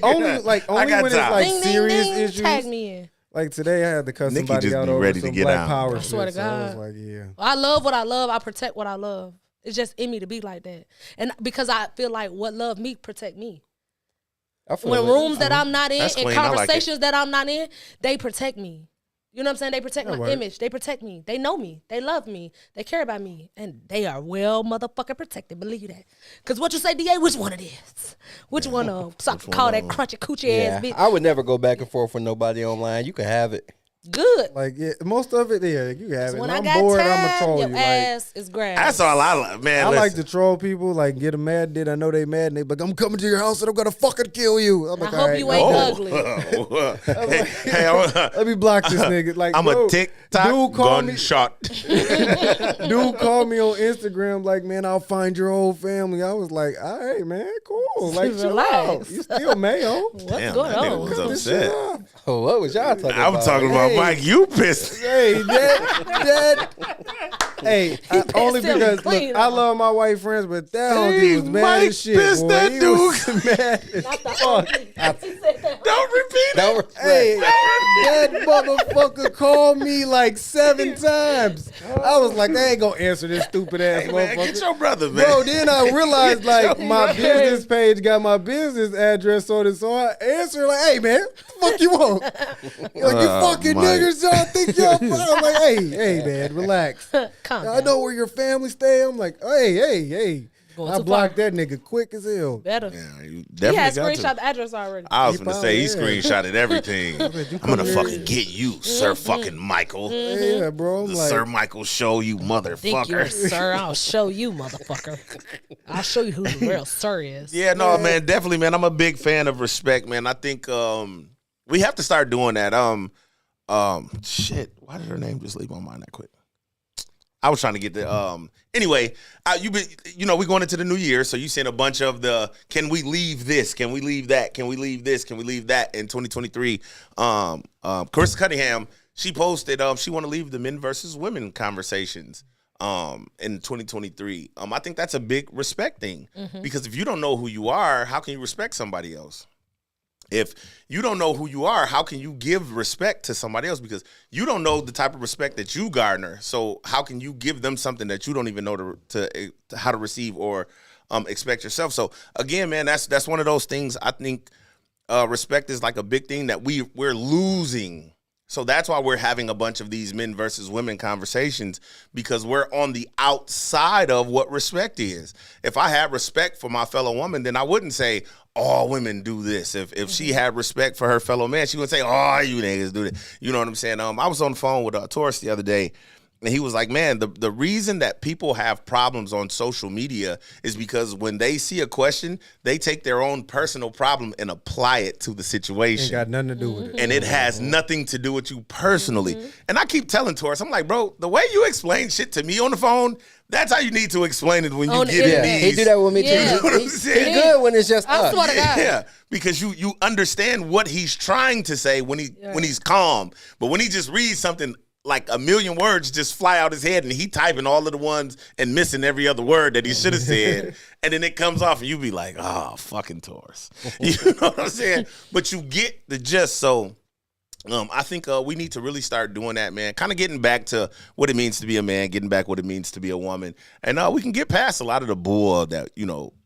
Only got when it's time. like Ding, serious ding, ding. issues. Tag me in. Like today, I had to cut Nikki somebody just out be over ready some to get Black out. Power I shit. swear to So I was God. like, yeah. I love what I love. I protect what I love. It's just in me to be like that. And because I feel like what love me protect me. I feel When it. rooms that I'm not in That's and clean. I like it. conversations that I'm not in, they protect me. You know what I'm saying? They protect my works. image. They protect me. They know me. They love me. They care about me. And they are well motherfucking protected. Believe that. Because what you say, DA, which one it is? Which one of them? So I can call that crunchy coochie Yeah, ass bitch. I would never go back and forth with nobody online. You can have it. Good. Like, yeah, most of it, yeah, you have it. When And I I'm got bored, time, I'm going to your troll you. Like, ass is grass. That's all I like, man. I listen. like to troll people, like get them mad. Then I know they mad, and they like, I'm coming to your house and I'm gonna fucking kill you. I'm I like, hope all right, you ain't no. ugly. Let me block this nigga. Like, I'm bro, a TikTok dude call me. gunshot. Dude called me on Instagram like, man, I'll find your whole family. I was like, all right, man, cool. Like, chill Relax. out. You still mayo. What's Damn, going that nigga on? was Cut this shit upset. off. Oh, what was y'all talking about? I'm talking about Hey. Mike. You pissed. Hey, that. Hey, only him because clean look, I off. love my white friends, but that homie Hey, was mad Mike as shit. pissed Boy. that He dude. was mad as fuck. Don't repeat it. Don't Hey, that motherfucker called me like 7 times. I was like, I ain't gonna answer this stupid ass Hey, man, motherfucker. get your brother, man. Bro, then I realized like your my brother. business page got my business address on it, so I answered like, "Hey man, fuck you want? Like you fucking Mike. niggas, y'all think y'all?" I'm like, "Hey man, relax. Calm I down. know where your family stay." I'm like, "Hey." Going I too blocked far. that nigga quick as hell. Better. Yeah, you He definitely had got screenshot to. the address already. I was He gonna say he probably- screenshotted everything. I'm gonna come fucking here. get you, Sir fucking Michael. Yeah, bro. I'm The like, Sir Michael show, you Think you're a motherfucker. sir? I'll show you, motherfucker. I'll show you who the real sir is. Yeah, no, man, definitely, man. I'm a big fan of respect, man. I think we have to start doing that. Shit, why did her name just leave my mind that quick? I was trying to get the anyway, we're going into the new year, so you seen a bunch of the can we leave this? Can we leave that? Can we leave this? Can we leave that in 2023? Carissa Cunningham, she posted she want to leave the men versus women conversations in 2023. I think that's a big respect thing because if you don't know who you are, how can you respect somebody else? If you don't know who you are, how can you give respect to somebody else? Because you don't know the type of respect that you garner. So how can you give them something that you don't even know to how to receive or expect yourself? So again, man, that's one of those things. I think respect is like a big thing that we're losing. So that's why we're having a bunch of these men versus women conversations, because we're on the outside of what respect is. If I had respect for my fellow woman, then I wouldn't say all women do this. If she had respect for her fellow man, she would say, oh, you niggas do this. You know what I'm saying? I was on the phone with Taurus the other day, and he was like, man, the reason that people have problems on social media is because when they see a question, they take their own personal problem and apply it to the situation. ain't got nothing to do with it. And it has nothing to do with you personally. And I keep telling Taurus, I'm like, bro, the way you explain shit to me on the phone, that's how you need to explain it when you On the get in internet. these. He do that with me too. Yeah. You know what I'm He saying? good when it's just I us. swear to God. Yeah, because you understand what he's trying to say when he's calm, but when he just reads something like a million words just fly out his head, and he typing all of the ones and missing every other word that he should have said, and then it comes off, and you be like, oh, fucking Taurus. You know what I'm saying? But you get the gist. So I think we need to really start doing that, man. Kind of getting back to what it means to be a man, getting back what it means to be a woman. And we can get past a lot of the bull that,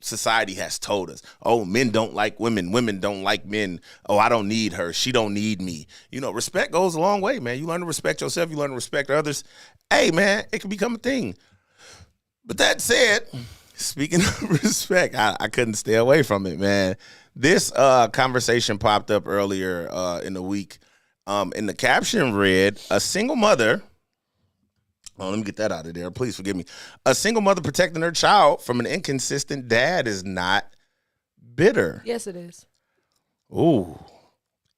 society has told us. Oh, men don't like women. Women don't like men. Oh, I don't need her. She don't need me. Respect goes a long way, man. You learn to respect yourself. You learn to respect others. Hey, man, it can become a thing. But that said, speaking of respect, I couldn't stay away from it, man. This conversation popped up earlier in the week. And the caption read, a single mother, let me get that out of there. Please forgive me. A single mother protecting her child from an inconsistent dad is not bitter. Yes, it is. Ooh.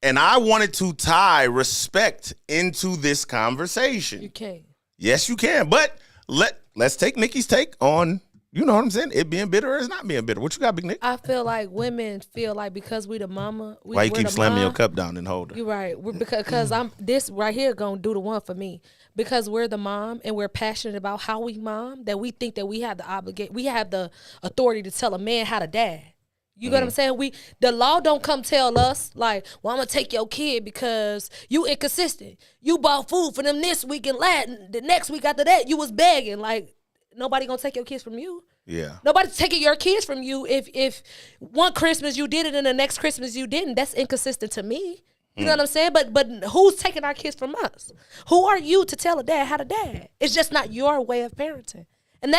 And I wanted to tie respect into this conversation. You can. Yes, you can. But let's take Nikki's take on, you know what I'm saying, it being bitter or it's not being bitter. What you got, Big Nick? I feel like women feel like because we the mama. Why you keep slamming your cup down and hold it? You're right. Because I'm this right here gonna do the one for me. Because we're the mom and we're passionate about how we mom, that we think that we have the authority to tell a man how to dad. You know what I'm saying? The law don't come tell us like, well, I'm gonna take your kid because you inconsistent. You bought food for them this week and the next week after that you was begging. Like, nobody gonna take your kids from you. Yeah. Nobody's taking your kids from you if one Christmas you did it and the next Christmas you didn't. That's inconsistent to me. You know what I'm saying? But who's taking our kids from us? Who are you to tell a dad how to dad? It's just not your way of parenting. And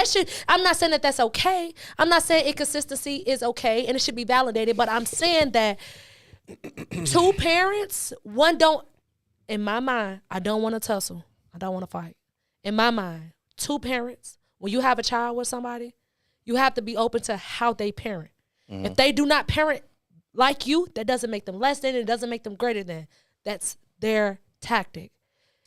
I'm not saying that that's okay. I'm not saying inconsistency is okay and it should be validated, but I'm saying that two parents, in my mind, I don't want to tussle. I don't want to fight. In my mind, two parents, when you have a child with somebody, you have to be open to how they parent. Mm-hmm. If they do not parent like you, that doesn't make them less than, it doesn't make them greater than. That's their tactic.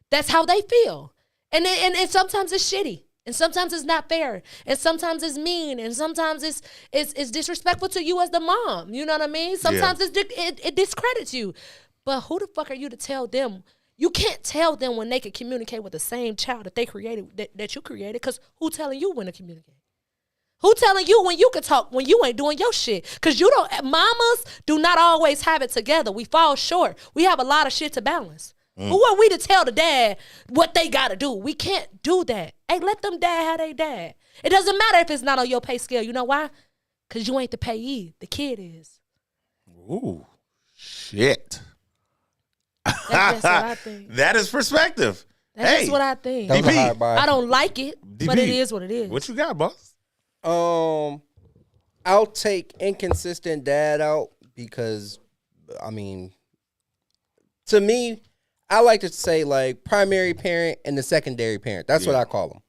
That's how they feel. And sometimes it's shitty. And sometimes it's not fair. And sometimes it's mean. And sometimes it's disrespectful to you as the mom. You know what I mean? Sometimes it discredits you. But who the fuck are you to tell them? You can't tell them when they can communicate with the same child that they created, that you created, because who telling you when to communicate? Who telling you when you can talk when you ain't doing your shit? Because mamas do not always have it together. We fall short. We have a lot of shit to balance. Who are we to tell the dad what they got to do? We can't do that. Hey, let them dad how they dad. It doesn't matter if it's not on your pay scale. You know why? Because you ain't the payee. The kid is. Ooh, shit. That's what I think. That is perspective. That's what I think. DP. I don't like it, but it is what it is. What you got, boss? I'll take inconsistent dad out because, to me, I like to say like primary parent and the secondary parent. That's what I call them.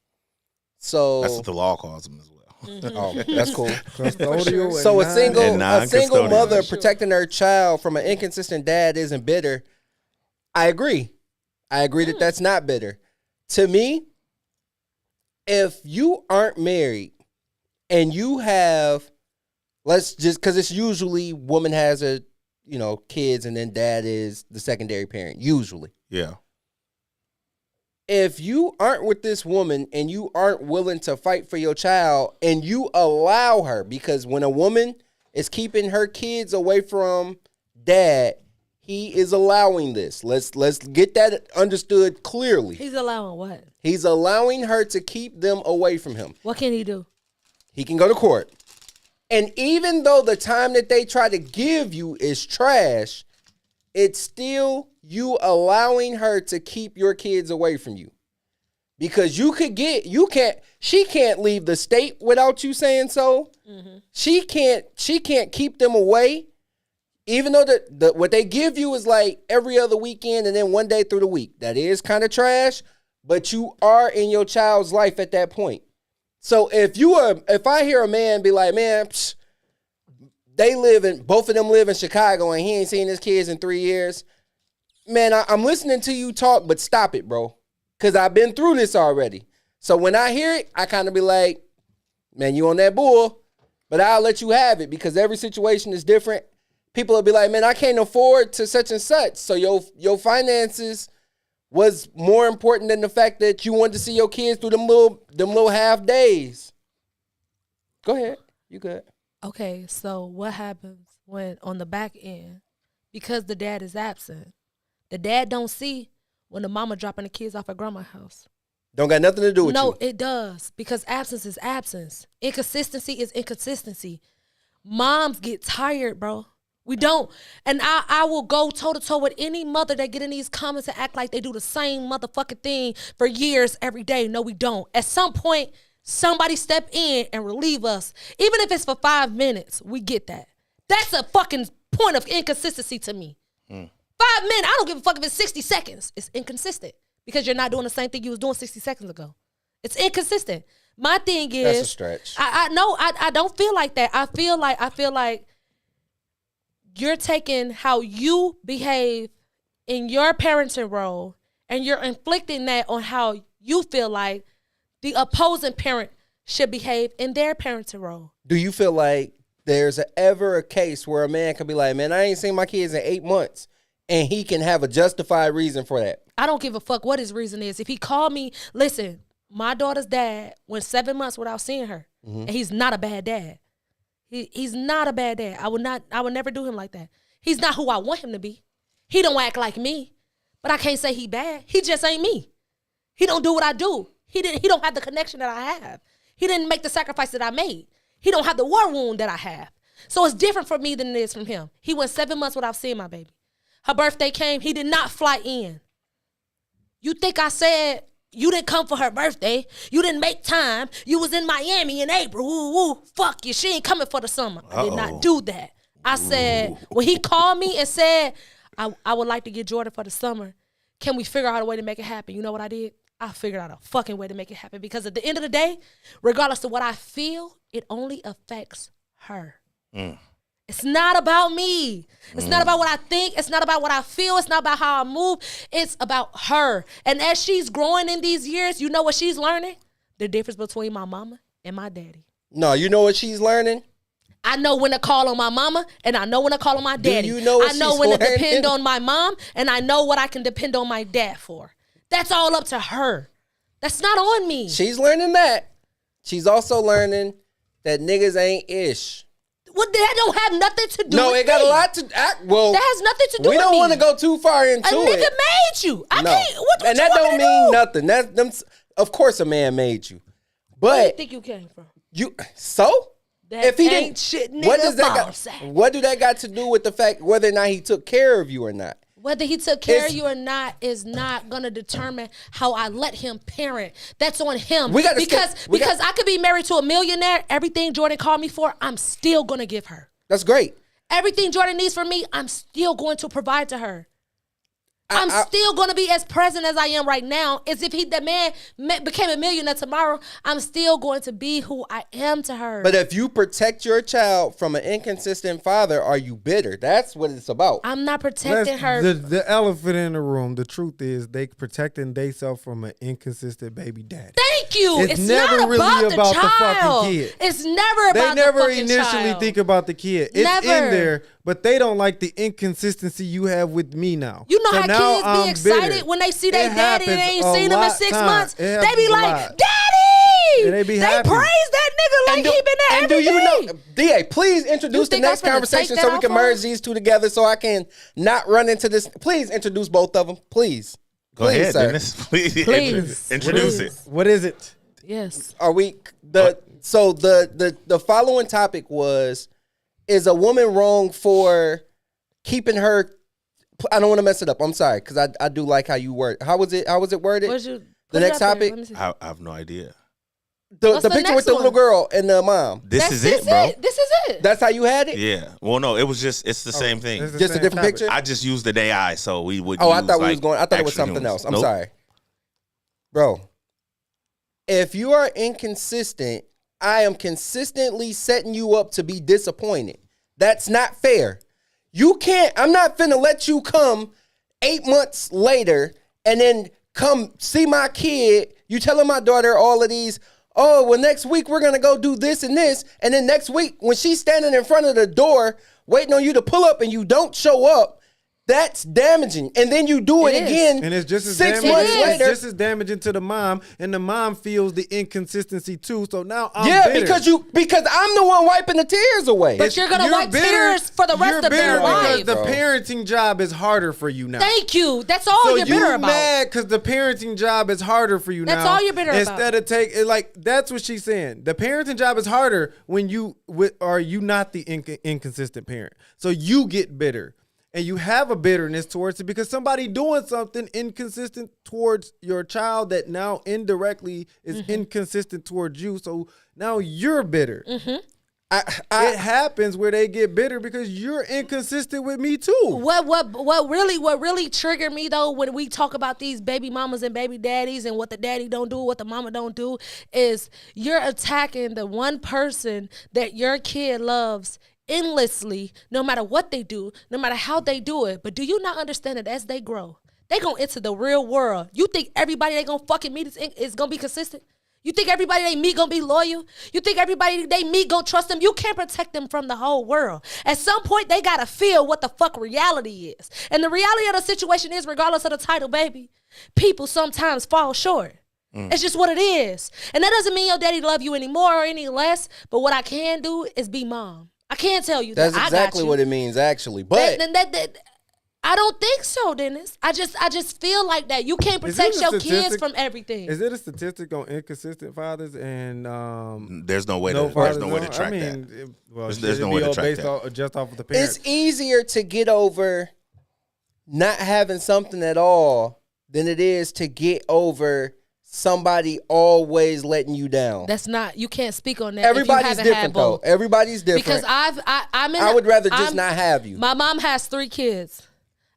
So that's what the law calls them as well. Oh, that's cool. Custodial So a single mother Sure. protecting her child from an inconsistent dad isn't bitter. I agree that that's not bitter. To me, if you aren't married and you have, because it's usually woman has kids and then dad is the secondary parent, usually. Yeah. If you aren't with this woman and you aren't willing to fight for your child and you allow her, because when a woman is keeping her kids away from dad, he is allowing this. Let's get that understood clearly. He's allowing what? He's allowing her to keep them away from him. What can he do? He can go to court. And even though the time that they try to give you is trash, it's still you allowing her to keep your kids away from you. Because she can't leave the state without you saying so. Mm-hmm. She can't keep them away. Even though what they give you is like every other weekend and then one day through the week. That is kind of trash, but you are in your child's life at that point. So if I hear a man be like, man, both of them live in Chicago and he ain't seen his kids in 3 years, man, I'm listening to you talk, but stop it, bro. Because I've been through this already. So when I hear it, I kind of be like, man, you on that bull, but I'll let you have it because every situation is different. People will be like, man, I can't afford to such and such. So your finances was more important than the fact that you wanted to see your kids through them little half days. Go ahead. You good. Okay, so what happens when on the back end, because the dad is absent, the dad don't see when the mama dropping the kids off at grandma's house? Don't got nothing to do with you. No, it does, because absence is absence. Inconsistency is inconsistency. Moms get tired, bro. We don't. And I will go toe-to-toe with any mother that get in these comments and act like they do the same motherfucking thing for years every day. No, we don't. At some point, somebody step in and relieve us. Even if it's for 5 minutes, we get that. That's a fucking point of inconsistency to me. 5 minutes, I don't give a fuck if it's 60 seconds. It's inconsistent because you're not doing the same thing you was doing 60 seconds ago. It's inconsistent. My thing is, that's a stretch. I don't feel like that. I feel like you're taking how you behave in your parenting role and you're inflicting that on how you feel like the opposing parent should behave in their parenting role. Do you feel like there's ever a case where a man can be like, man, I ain't seen my kids in 8 months, and he can have a justified reason for that? I don't give a fuck what his reason is. If he called me, listen, my daughter's dad went 7 months without seeing her, and he's not a bad dad. He's not a bad dad. I would never do him like that. He's not who I want him to be. He don't act like me, but I can't say he bad. He just ain't me. He don't do what I do. He don't have the connection that I have. He didn't make the sacrifice that I made. He don't have the war wound that I have. So it's different for me than it is from him. He went 7 months without seeing my baby. Her birthday came. He did not fly in. You think I said you didn't come for her birthday? You didn't make time. You was in Miami in April. Ooh, fuck you. She ain't coming for the summer. I did not do that. I said, when he called me and said, I would like to get Jordan for the summer, can we figure out a way to make it happen? You know what I did? I figured out a fucking way to make it happen, because at the end of the day, regardless of what I feel, it only affects her. It's not about me. It's not about what I think. It's not about what I feel. It's not about how I move. It's about her. And as she's growing in these years, you know what she's learning? The difference between my mama and my daddy. No, you know what she's learning? I know when to call on my mama, and I know when to call on my daddy. Do you know what I know she's when to learning? depend on my mom, and I know what I can depend on my dad for. That's all up to her. That's not on me. She's learning that. She's also learning that niggas ain't ish. Well, that don't have nothing to do with me. No, it got a lot to act. Well, that has nothing to do with me. We don't want to go too far into a it. nigga made you. I can't. What and you that want don't me to mean do? nothing. That's them. Of course, a man made you. But Where do you think you came from? So That if he ain't didn't, shit, nigga. what does that got? What do that got to do with the fact whether or not he took care of you or not? Whether he took care of you or not is not gonna determine how I let him parent. That's on him. Because I could be married to a millionaire. Everything Jordan called me for, I'm still gonna give her. That's great. Everything Jordan needs from me, I'm still going to provide to her. I'm still going to be as present as I am right now. As if that man became a millionaire tomorrow, I'm still going to be who I am to her. But if you protect your child from an inconsistent father, are you bitter? That's what it's about. I'm not protecting her. The elephant in the room, the truth is they protecting themselves from an inconsistent baby daddy. Thank you. It's never not really about the the child. fucking kid. It's never about the fucking child. They never initially think about the kid. It's Never. in there, but they don't like the inconsistency you have with me now. You know So how now kids be I'm excited bitter. when they see their It daddy and they happens ain't a seen them in lot 6 time. months. It They happens be a like, lot. Daddy! And they be happy. praise that nigga like he been there And do every you day. know, DA, please introduce the think I'm next finna conversation take so that we can off of merge these two together so I can not run into this. Please introduce both of them, please. Go ahead, sir. Dennis. Please, Please. introduce it. What is it? Yes. Are we the following topic was, is a woman wrong for keeping her? I don't want to mess it up. I'm sorry, because I do like how you word. How was it worded? The next topic. I have no idea. What's The the picture next with the little one? girl and the mom. This is it, bro. This is it. That's how you had it? Yeah. Well, no, it's the same thing. It's the Just a same different topic. picture? I just used the AI, so we would. Oh, I use, thought we like, was going. I thought it was extra something humans. else. I'm Nope. sorry, bro. If you are inconsistent, I am consistently setting you up to be disappointed. That's not fair. You can't. I'm not finna let you come 8 months later and then come see my kid. You telling my daughter all of these. Oh, well, next week we're gonna go do this and this, and then next week when she's standing in front of the door waiting on you to pull up and you don't show up. That's damaging. And then you do it again. And it's just as 6 damaging. months later. It's just as damaging to the mom, and the mom feels the inconsistency too. So now I'm bitter. because I'm the one wiping the tears away. But you're gonna wipe tears for the rest of their life. The parenting job is harder for you now. Thank you. That's all you're bitter about. Mad because the parenting job is harder for you now. That's all you're bitter about. Instead of that's what she's saying. The parenting job is harder when you not the inconsistent parent. So you get bitter. And you have a bitterness towards it because somebody doing something inconsistent towards your child that now indirectly is inconsistent towards you. So now you're bitter. It happens where they get bitter because you're inconsistent with me too. What really triggered me though when we talk about these baby mamas and baby daddies and what the daddy don't do, what the mama don't do, is you're attacking the one person that your kid loves endlessly, no matter what they do, no matter how they do it. But do you not understand that as they grow, they gonna enter the real world? You think everybody they gonna fucking meet is gonna be consistent? You think everybody they meet gonna be loyal? You think everybody they meet gonna trust them? You can't protect them from the whole world. At some point, they gotta feel what the fuck reality is. And the reality of the situation is, regardless of the title, baby, people sometimes fall short. It's just what it is. And that doesn't mean your daddy love you any more or any less. But what I can do is be mom. I can't tell you that's that. exactly what it means, actually. But I don't think so, Dennis. I just feel like that. You can't protect your kids from everything. Is it a statistic on inconsistent fathers and there's no way to track that. There's no way to track that. Just off of the parents. It's easier to get over not having something at all than it is to get over somebody always letting you down. That's not. You can't speak on that. Everybody's different though. Everybody's different. Because I would rather just not have you. My mom has 3 kids.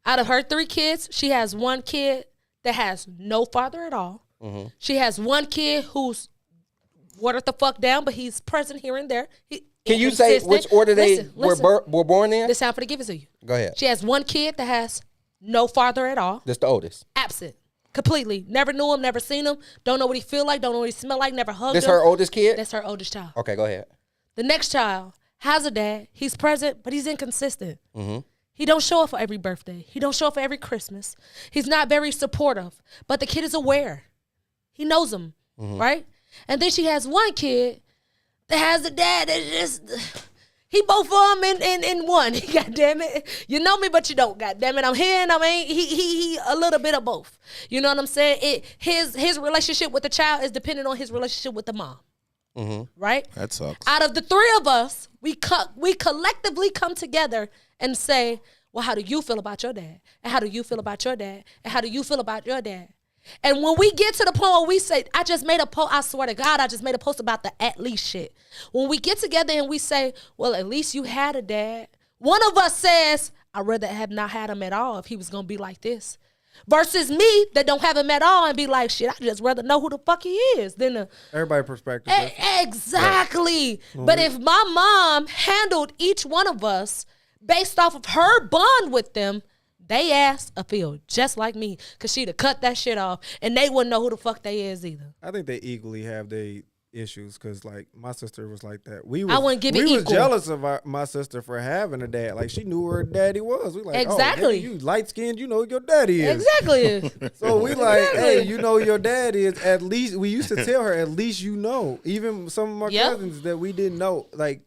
Out of her 3 kids, she has 1 kid that has no father at all. She has 1 kid who's watered the fuck down, but he's present here and there. Can you say which order they were born in? This time for to give it to you. Go ahead. She has 1 kid that has no father at all. That's the oldest. Absent. Completely. Never knew him, never seen him. Don't know what he feel like, don't know what he smell like, never hugged him. This her oldest kid? That's her oldest child. Okay, go ahead. The next child has a dad. He's present, but he's inconsistent. He don't show up for every birthday. He don't show up for every Christmas. He's not very supportive, but the kid is aware. He knows him, right? And then she has 1 kid that has a dad that just... He both of them in one. God damn it. You know me, but you don't. God damn it. I'm here and I ain't. He a little bit of both. You know what I'm saying? His relationship with the child is dependent on his relationship with the mom. Right? That sucks. Out of the 3 of us, we collectively come together and say, well, how do you feel about your dad? And how do you feel about your dad? And how do you feel about your dad? And when we get to the point where we say, I just made a post, I swear to God, I just made a post about the at least shit. When we get together and we say, well, at least you had a dad. One of us says, I'd rather have not had him at all if he was going to be like this. Versus me that don't have him at all and be like, shit, I just rather know who the fuck he is than everybody perspective. Exactly. Right. But if my mom handled each one of us based off of her bond with them, they ass a feel just like me, because she'd have cut that shit off and they wouldn't know who the fuck they is either. I think they equally have their issues, because like my sister was like that. I wouldn't give it equal. We was jealous of my sister for having a dad. Like, she knew where her daddy was. We like, exactly. Oh, you light skinned, you know who your daddy is. Exactly. So we like, hey, you know your dad is, at least, we used to tell her, at least you know. Even some of my cousins that we didn't know, like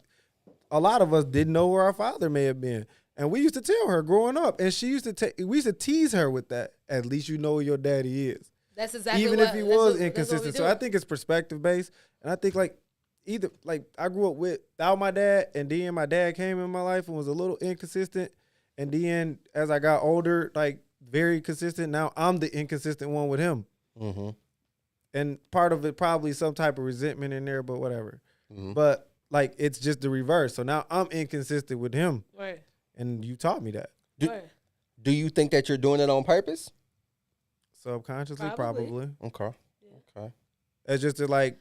a lot of us didn't know where our father may have been. And we used to tell her growing up, and she used to we used to tease her with that. At least you know who your daddy is. That's exactly even if he was inconsistent. So I think it's perspective based, and I think like either like I grew up without my dad, and then my dad came in my life and was a little inconsistent, and then as I got older, like very consistent. Now I'm the inconsistent one with him, and part of it probably some type of resentment in there, but whatever. But like it's just the reverse. So now I'm inconsistent with him. Right. And you taught me that. Do you think that you're doing it on purpose? Subconsciously, probably. Okay. It's just that, like,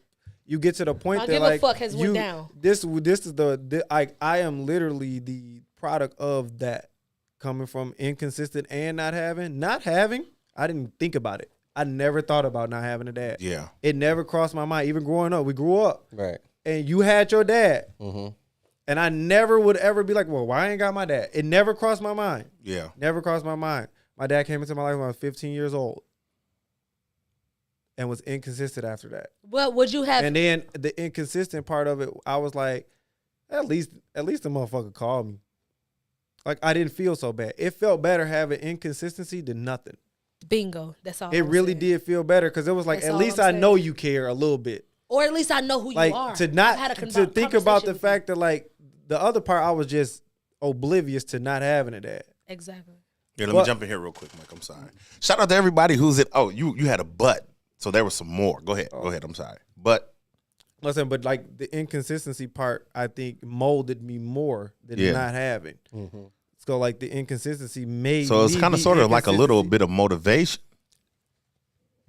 you get to the point that, give like, a fuck has went down. This is I am literally the product of that, coming from inconsistent and not having. I didn't think about it. I never thought about not having a dad. Yeah. It never crossed my mind. Even growing up, we grew up. Right. And you had your dad. And I never would ever be like, well, why I ain't got my dad? It never crossed my mind. Yeah. Never crossed my mind. My dad came into my life when I was 15 years old and was inconsistent after that. Well, would you have? And then the inconsistent part of it, I was like, at least the motherfucker called me. Like, I didn't feel so bad. It felt better having inconsistency than nothing. Bingo. That's all. It really did feel better because it was like, at least I know you care a little bit. Or at least I know who like, you are. To think about the fact that, like, the other part, I was just oblivious to not having a dad. Exactly. Yeah, let me jump in here real quick, Mike. I'm sorry. Shout out to everybody who's in. Oh, you had a but. So there was some more. Go ahead. Go ahead. I'm sorry. But. Listen, but like the inconsistency part, I think molded me more than not having. Mm-hmm. So like the inconsistency made So it's kind of sort of like a little bit of motivation.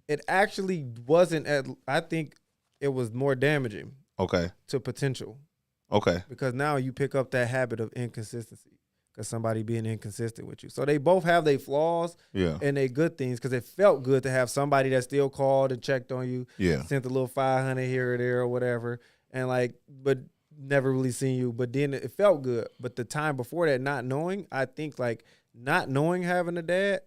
It actually wasn't. I think it was more damaging. Okay. To potential. Okay. Because now you pick up that habit of inconsistency because somebody being inconsistent with you. So they both have their flaws and their good things because it felt good to have somebody that still called and checked on you, sent a little 500 here or there or whatever, and like, but never really seen you. But then it felt good. But the time before that, not knowing, I think like not knowing having a dad,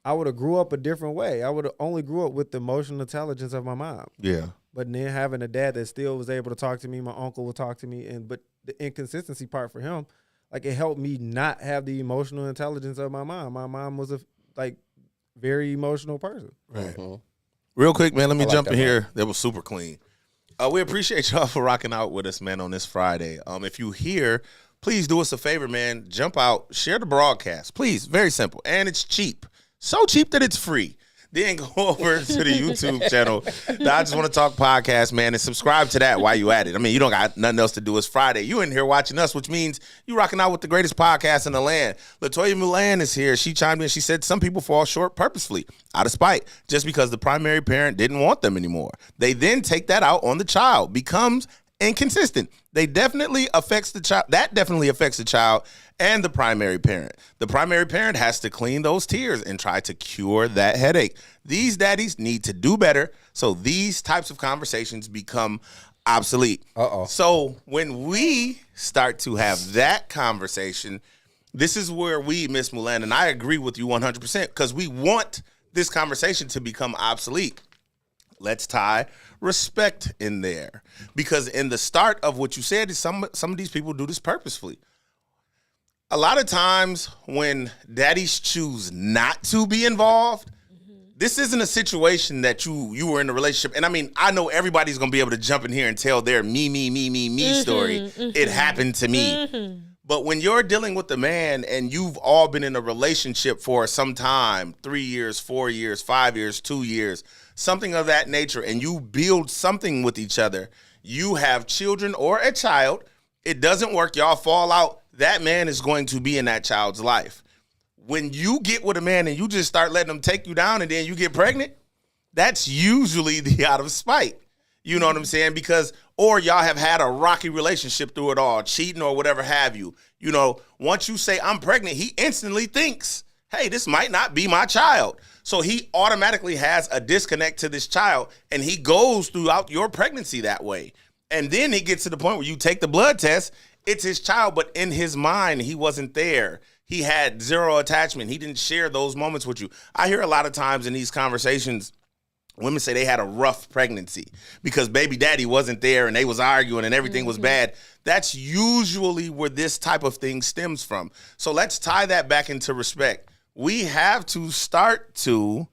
I would have grew up a different way. I would have only grew up with the emotional intelligence of my mom. Yeah. But then having a dad that still was able to talk to me, my uncle would talk to me, but the inconsistency part for him, like it helped me not have the emotional intelligence of my mom. My mom was a very emotional person. Right. Mm-hmm. Real quick, man, let me jump in here. That was super clean. We appreciate y'all for rocking out with us, man, on this Friday. If you here, please do us a favor, man. Jump out, share the broadcast, please. Very simple, and it's cheap. So cheap that it's free. Then go over to the YouTube channel, the I Just Want to Talk podcast, man, and subscribe to that while you at it. I mean, you don't got nothing else to do. It's Friday. You in here watching us, which means you rocking out with the greatest podcast in the land. Latoya Mulan is here. She chimed in. She said some people fall short purposefully, out of spite, just because the primary parent didn't want them anymore. They then take that out on the child, becomes inconsistent. They definitely affects the child. That definitely affects the child and the primary parent. The primary parent has to clean those tears and try to cure that headache. These daddies need to do better so these types of conversations become obsolete. So when we start to have that conversation, this is where we, Miss Mulan, and I agree with you 100% because we want this conversation to become obsolete. Let's tie respect in there. Because in the start of what you said, is some of these people do this purposefully. A lot of times when daddies choose not to be involved, this isn't a situation that you were in a relationship. And I mean, I know everybody's going to be able to jump in here and tell their me story. It happened to me. But when you're dealing with a man and you've all been in a relationship for some time, 3 years, 4 years, 5 years, 2 years, something of that nature, and you build something with each other, you have children or a child, it doesn't work, y'all fall out, that man is going to be in that child's life. When you get with a man and you just start letting him take you down and then you get pregnant, that's usually the out of spite. You know what I'm saying? Because, or y'all have had a rocky relationship through it all, cheating or whatever have you. You know, once you say I'm pregnant, he instantly thinks, hey, this might not be my child. So he automatically has a disconnect to this child and he goes throughout your pregnancy that way. And then he gets to the point where you take the blood test, it's his child, but in his mind, he wasn't there. He had zero attachment. He didn't share those moments with you. I hear a lot of times in these conversations, women say they had a rough pregnancy because baby daddy wasn't there and they was arguing and everything was bad. That's usually where this type of thing stems from. So let's tie that back into respect. We have to start to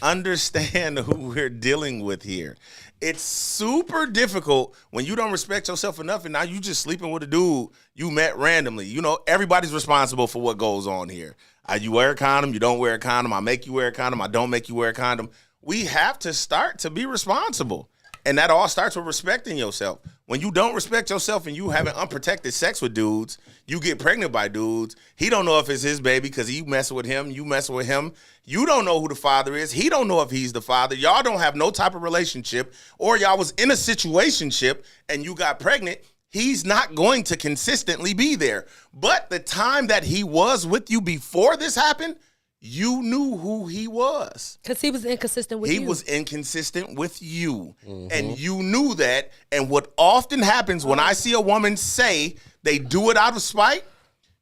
understand who we're dealing with here. It's super difficult when you don't respect yourself enough and now you just sleeping with a dude you met randomly. You know, everybody's responsible for what goes on here. You wear a condom, you don't wear a condom. I make you wear a condom, I don't make you wear a condom. We have to start to be responsible. And that all starts with respecting yourself. When you don't respect yourself and you having unprotected sex with dudes, you get pregnant by dudes. He don't know if it's his baby because you messing with him, you messing with him. You don't know who the father is. He don't know if he's the father. Y'all don't have no type of relationship, or y'all was in a situationship and you got pregnant. He's not going to consistently be there. But the time that he was with you before this happened, you knew who he was. Because he was inconsistent with you. He was inconsistent with you. And you knew that. And what often happens when I see a woman say they do it out of spite,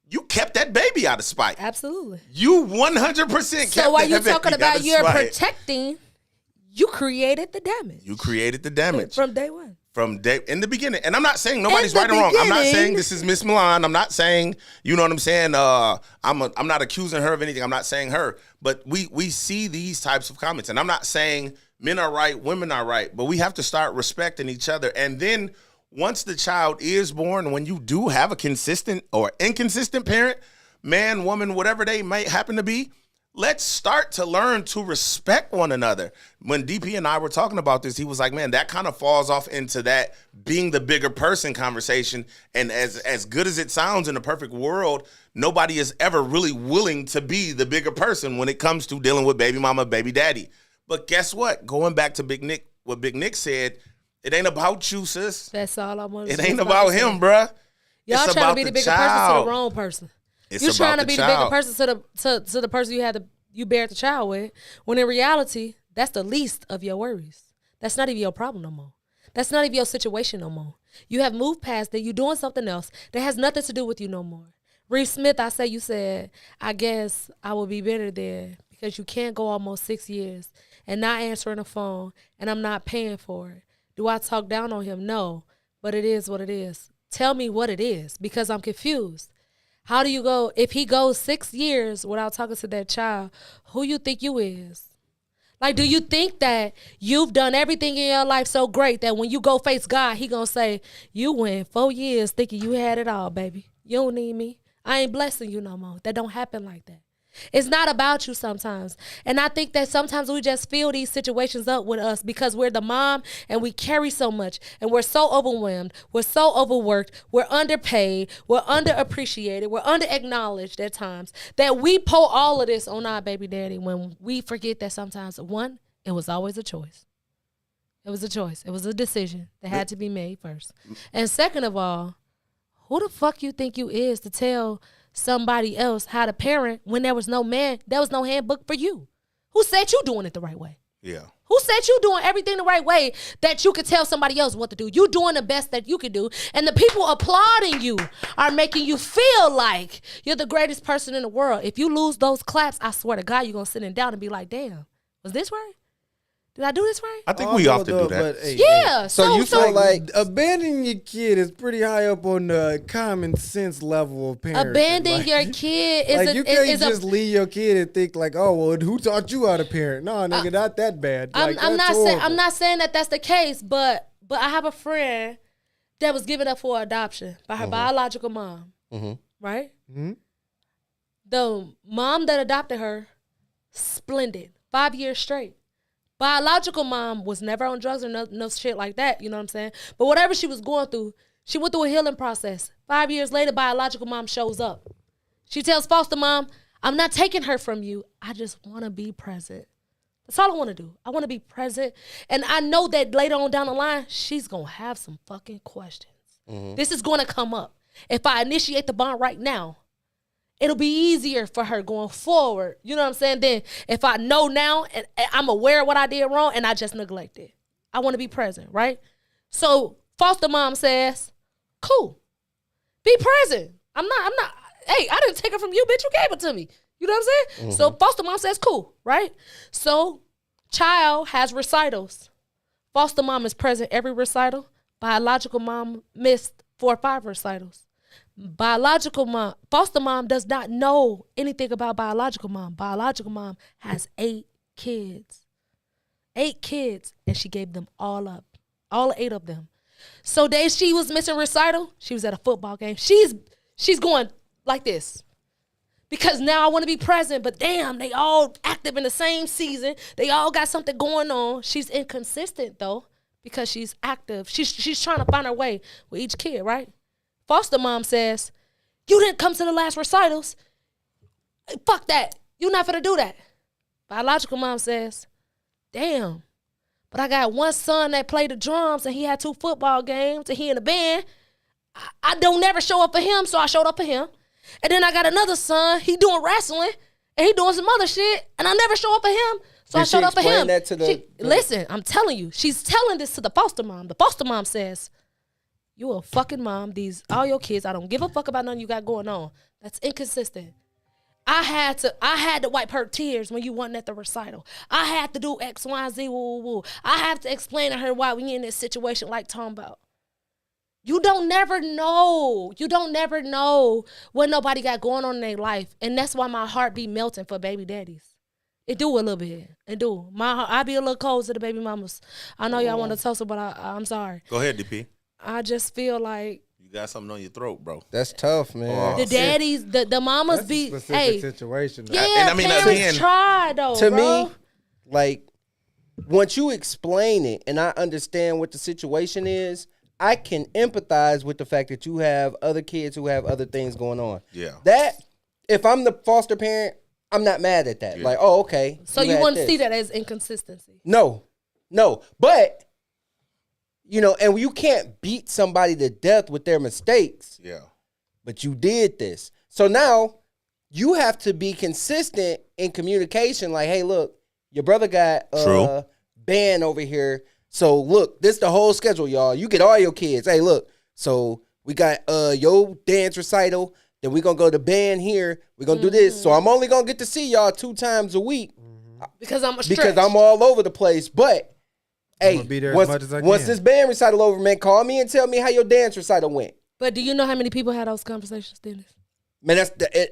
you kept that baby out of spite. Absolutely. You 100% kept So while you're that talking baby out about of you're spite. protecting, you created the damage. You created the damage. From day one. From day in the beginning. And I'm not saying nobody's In the right or wrong. I'm not beginning. saying this is Miss Milan. I'm not saying, you know what I'm saying? I'm not accusing her of anything. I'm not saying her. But we see these types of comments. And I'm not saying men are right, women are right. But we have to start respecting each other. And then once the child is born, when you do have a consistent or inconsistent parent, man, woman, whatever they might happen to be, let's start to learn to respect one another. When DP and I were talking about this, he was like, man, that kind of falls off into that being the bigger person conversation. And as good as it sounds, in a perfect world, nobody is ever really willing to be the bigger person when it comes to dealing with baby mama, baby daddy. But guess what? Going back to Big Nick, what Big Nick said, it ain't about you, sis. That's all I want. It ain't about him, bruh. Y'all It's trying about to be the bigger child. person to the wrong person. You're trying to be the bigger child. person to the person you bear the child with, when in reality, that's the least of your worries. That's not even your problem no more. That's not even your situation no more. You have moved past it. You're doing something else that has nothing to do with you no more. Reeve Smith, you said, I guess I will be better there because you can't go almost 6 years and not answering the phone and I'm not paying for it. Do I talk down on him? No, but it is what it is. Tell me what it is because I'm confused. How do you go, if he goes 6 years without talking to that child, who you think you is? Like, do you think that you've done everything in your life so great that when you go face God, he gonna say, you went 4 years thinking you had it all, baby. You don't need me. I ain't blessing you no more. That don't happen like that. It's not about you sometimes. And I think that sometimes we just fill these situations up with us because we're the mom and we carry so much and we're so overwhelmed. We're so overworked. We're underpaid. We're underappreciated. We're underacknowledged at times that we pour all of this on our baby daddy when we forget that sometimes, one, it was always a choice. It was a choice. It was a decision that had to be made first. And second of all, who the fuck you think you is to tell somebody else how to parent when there was no handbook for you? Who said you doing it the right way? Yeah. Who said you doing everything the right way that you could tell somebody else what to do? You doing the best that you could do. And the people applauding you are making you feel like you're the greatest person in the world. If you lose those claps, I swear to God, you're going to sit down and be like, damn, was this right? Did I do this right? I think we often do that. But, hey, Yeah. So you feel like abandoning your kid is pretty high up on the common sense level of parenting. Abandon Like, your kid is you can't just leave your kid and think like, oh well, who taught you how to parent? No, nigga, not that bad. Like, I'm that's not saying that that's the case, but I have a friend that was given up for adoption by her biological mom, right? Mm-hmm. The mom that adopted her, splendid, 5 years straight. Biological mom was never on drugs or no shit like that, you know what I'm saying? But whatever she was going through, she went through a healing process. 5 years later, biological mom shows up. She tells foster mom, I'm not taking her from you. I just want to be present. That's all I want to do. I want to be present. And I know that later on down the line, she's going to have some fucking questions. This is going to come up. If I initiate the bond right now, it'll be easier for her going forward. You know what I'm saying? Then if I know now and I'm aware of what I did wrong and I just neglected, I want to be present, right? So foster mom says, cool, be present. I'm not, hey, I didn't take her from you, bitch. You gave it to me. You know what I'm saying? So foster mom says, cool, right? So child has recitals. Foster mom is present every recital. Biological mom missed 4 or 5 recitals. Foster mom does not know anything about biological mom. Biological mom has 8 kids. 8 kids, and she gave them all up. All 8 of them. So days she was missing recital, she was at a football game. She's going like this. Because now I want to be present, but damn, they all active in the same season. They all got something going on. She's inconsistent though, because she's active. She's trying to find her way with each kid, right? Foster mom says, you didn't come to the last recitals. Fuck that. You're not gonna do that. Biological mom says, damn, but I got one son that played the drums and he had 2 football games and he in the band. I don't never show up for him, so I showed up for him. And then I got another son, he doing wrestling and he doing some other shit, and I never show up for him. So I showed up for him. That to listen, I'm telling you, she's telling this to the foster mom. The foster mom says, "You a fucking mom. These all your kids. I don't give a fuck about nothing you got going on. That's inconsistent. I had to wipe her tears when you wasn't at the recital. I had to do X, Y, Z, woo, woo, woo. I have to explain to her why we in this situation like talking about. You don't never know. You don't never know what nobody got going on in their life. And that's why my heart be melting for baby daddies. It do a little bit. It do. I be a little cold to the baby mamas. I know y'all want to toast her, but I'm sorry. Go ahead, DP. I just feel like you got something on your throat, bro. That's tough, man. The daddies, the mamas That's be a specific hey situation. Though. Yeah, and I mean, parents again, try though. To bro. me, like once you explain it and I understand what the situation is, I can empathize with the fact that you have other kids who have other things going on. Yeah. That if I'm the foster parent, I'm not mad at that. Yeah. Like, oh, okay. So you had want to this. see that as inconsistency? No, but you know, and you can't beat somebody to death with their mistakes. Yeah. But you did this. So now you have to be consistent in communication. Like, hey, look, your brother got True. band over here. So look, this the whole schedule, y'all. You get all your kids. Hey, look, so we got your dance recital. Then we're going to go to band here. We're going to do this. So I'm only going to get to see y'all 2 times a week. Because I'm Because I'm all over the place. But, hey, be there as once, much as I once can. this band recital over, man, call me and tell me how your dance recital went. But do you know how many people had those conversations, Dennis? Man,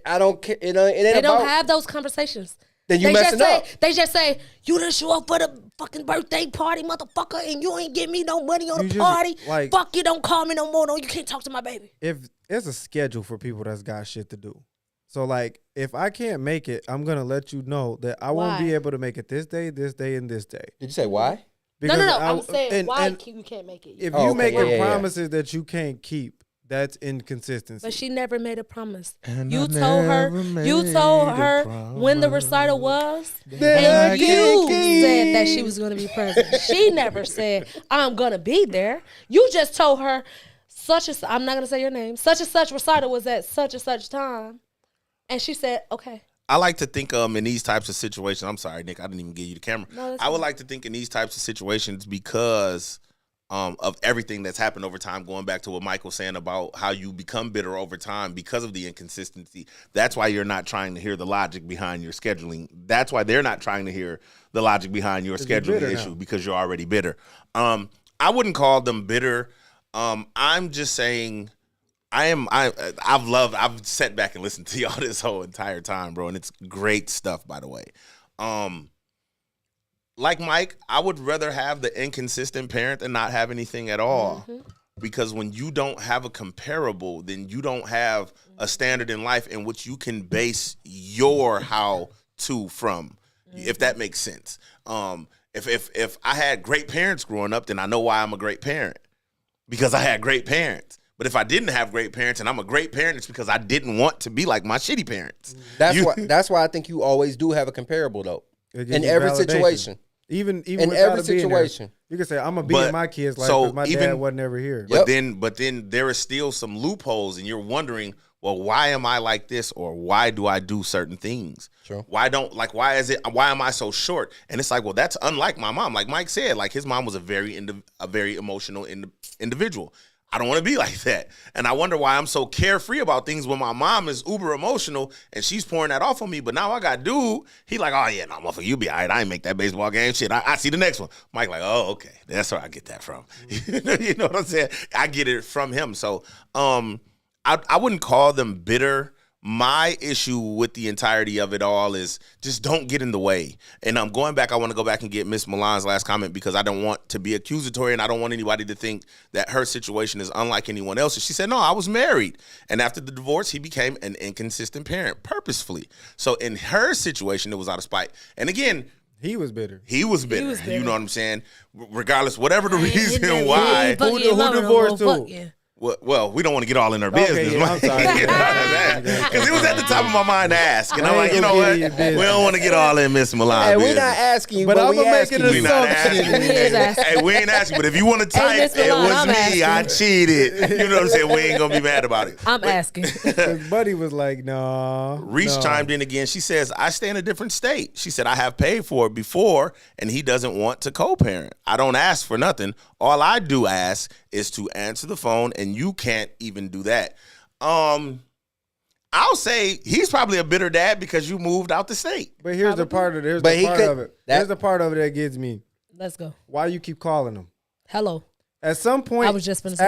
I don't care. It ain't They don't about. have those conversations. Then you They messing just say, up. They just say, you didn't show up for the fucking birthday party, motherfucker, and you ain't give me no money on You the just, party. like- Fuck you, don't call me no more. No, you can't talk to my baby. If there's a schedule for people that's got shit to do. So like if I can't make it, I'm gonna let you know that I won't be Why? able to make it this day, and this day. Did you say why? No. I- I'm saying and- why and you can't make it. if Oh, you okay. making Yeah. promises that you can't keep, that's inconsistency. But she never made a promise. And You I told her. never You made told a her when the promise recital was, that I and you can't said that keep. she was going to be present. She never said I'm going to be there. You just told her I'm not going to say your name. Such and such recital was at such and such time, and she said okay. I like to think in these types of situations. I'm sorry, Nick. I didn't even give you the camera. No, that's I would fine. like to think in these types of situations because of everything that's happened over time. Going back to what Mike was saying about how you become bitter over time because of the inconsistency. That's why you're not trying to hear the logic behind your scheduling. That's why they're not trying to hear the logic behind your you're scheduling bitter issue now. because you're already bitter. I wouldn't call them bitter. I'm just saying. I've sat back and listened to y'all this whole entire time, bro, and it's great stuff, by the way. Like Mike, I would rather have the inconsistent parent than not have anything at all. Because when you don't have a comparable, then you don't have a standard in life in which you can base your how-to from, if that makes sense. If I had great parents growing up, then I know why I'm a great parent. Because I had great parents. But if I didn't have great parents and I'm a great parent, it's because I didn't want to be like my shitty parents. That's why I think you always do have a comparable though. It gives In you every validation. situation. Even In without every it being there, situation. you can say I'm gonna be But- in my kids' life so because my even- dad wasn't ever here. But Yep. then there is still some loopholes, and you're wondering, well, why am I like this, or why do I do certain things? Sure. Why am I so short? And it's like, well, that's unlike my mom. Like Mike said, like his mom was a very emotional individual. I don't want to be like that. And I wonder why I'm so carefree about things when my mom is uber emotional and she's pouring that off on me. But now I got dude, he like, oh yeah, no, motherfucker, you be all right. I ain't make that baseball game. Shit, I see the next one. Mike like, oh, okay. That's where I get that from. You know what I'm saying? I get it from him. So I wouldn't call them bitter. My issue with the entirety of it all is just don't get in the way. And I'm going back. I want to go back and get Miss Milan's last comment because I don't want to be accusatory and I don't want anybody to think that her situation is unlike anyone else's. She said, no, I was married. And after the divorce, he became an inconsistent parent purposefully. So in her situation, it was out of spite. And again, He was bitter. he was bitter. was bitter. You know what I'm saying? Regardless, whatever the He reason ain't why. fucking Who your mama no divorced more. who? Fuck yeah. Well, we don't want to get all in her business. Yeah, I'm sorry. Because it was at the top of my mind to ask. And I'm like, you know what? We don't want to get all in Miss Milan Hey, business. we're not asking you, But but I'm we gonna make asking it you. a We not assumption. asking. We is asking. Hey, we ain't asking. But if you want to type, Miss it Milan, was I'm me. I asking. cheated. You know what I'm saying? We ain't going to be mad about it. I'm asking. His buddy was like, "No." Reese chimed in again. She says, I stay in a different state. She said, I have paid for it before, and he doesn't want to co-parent. I don't ask for nothing. All I do ask is to answer the phone, and you can't even do that. I'll say he's probably a bitter dad because you moved out the state. But here's the part of it. But he could- of it. Here's the part of it that gets me. Let's go. Why you keep calling him? Hello. At some point, I was just gonna say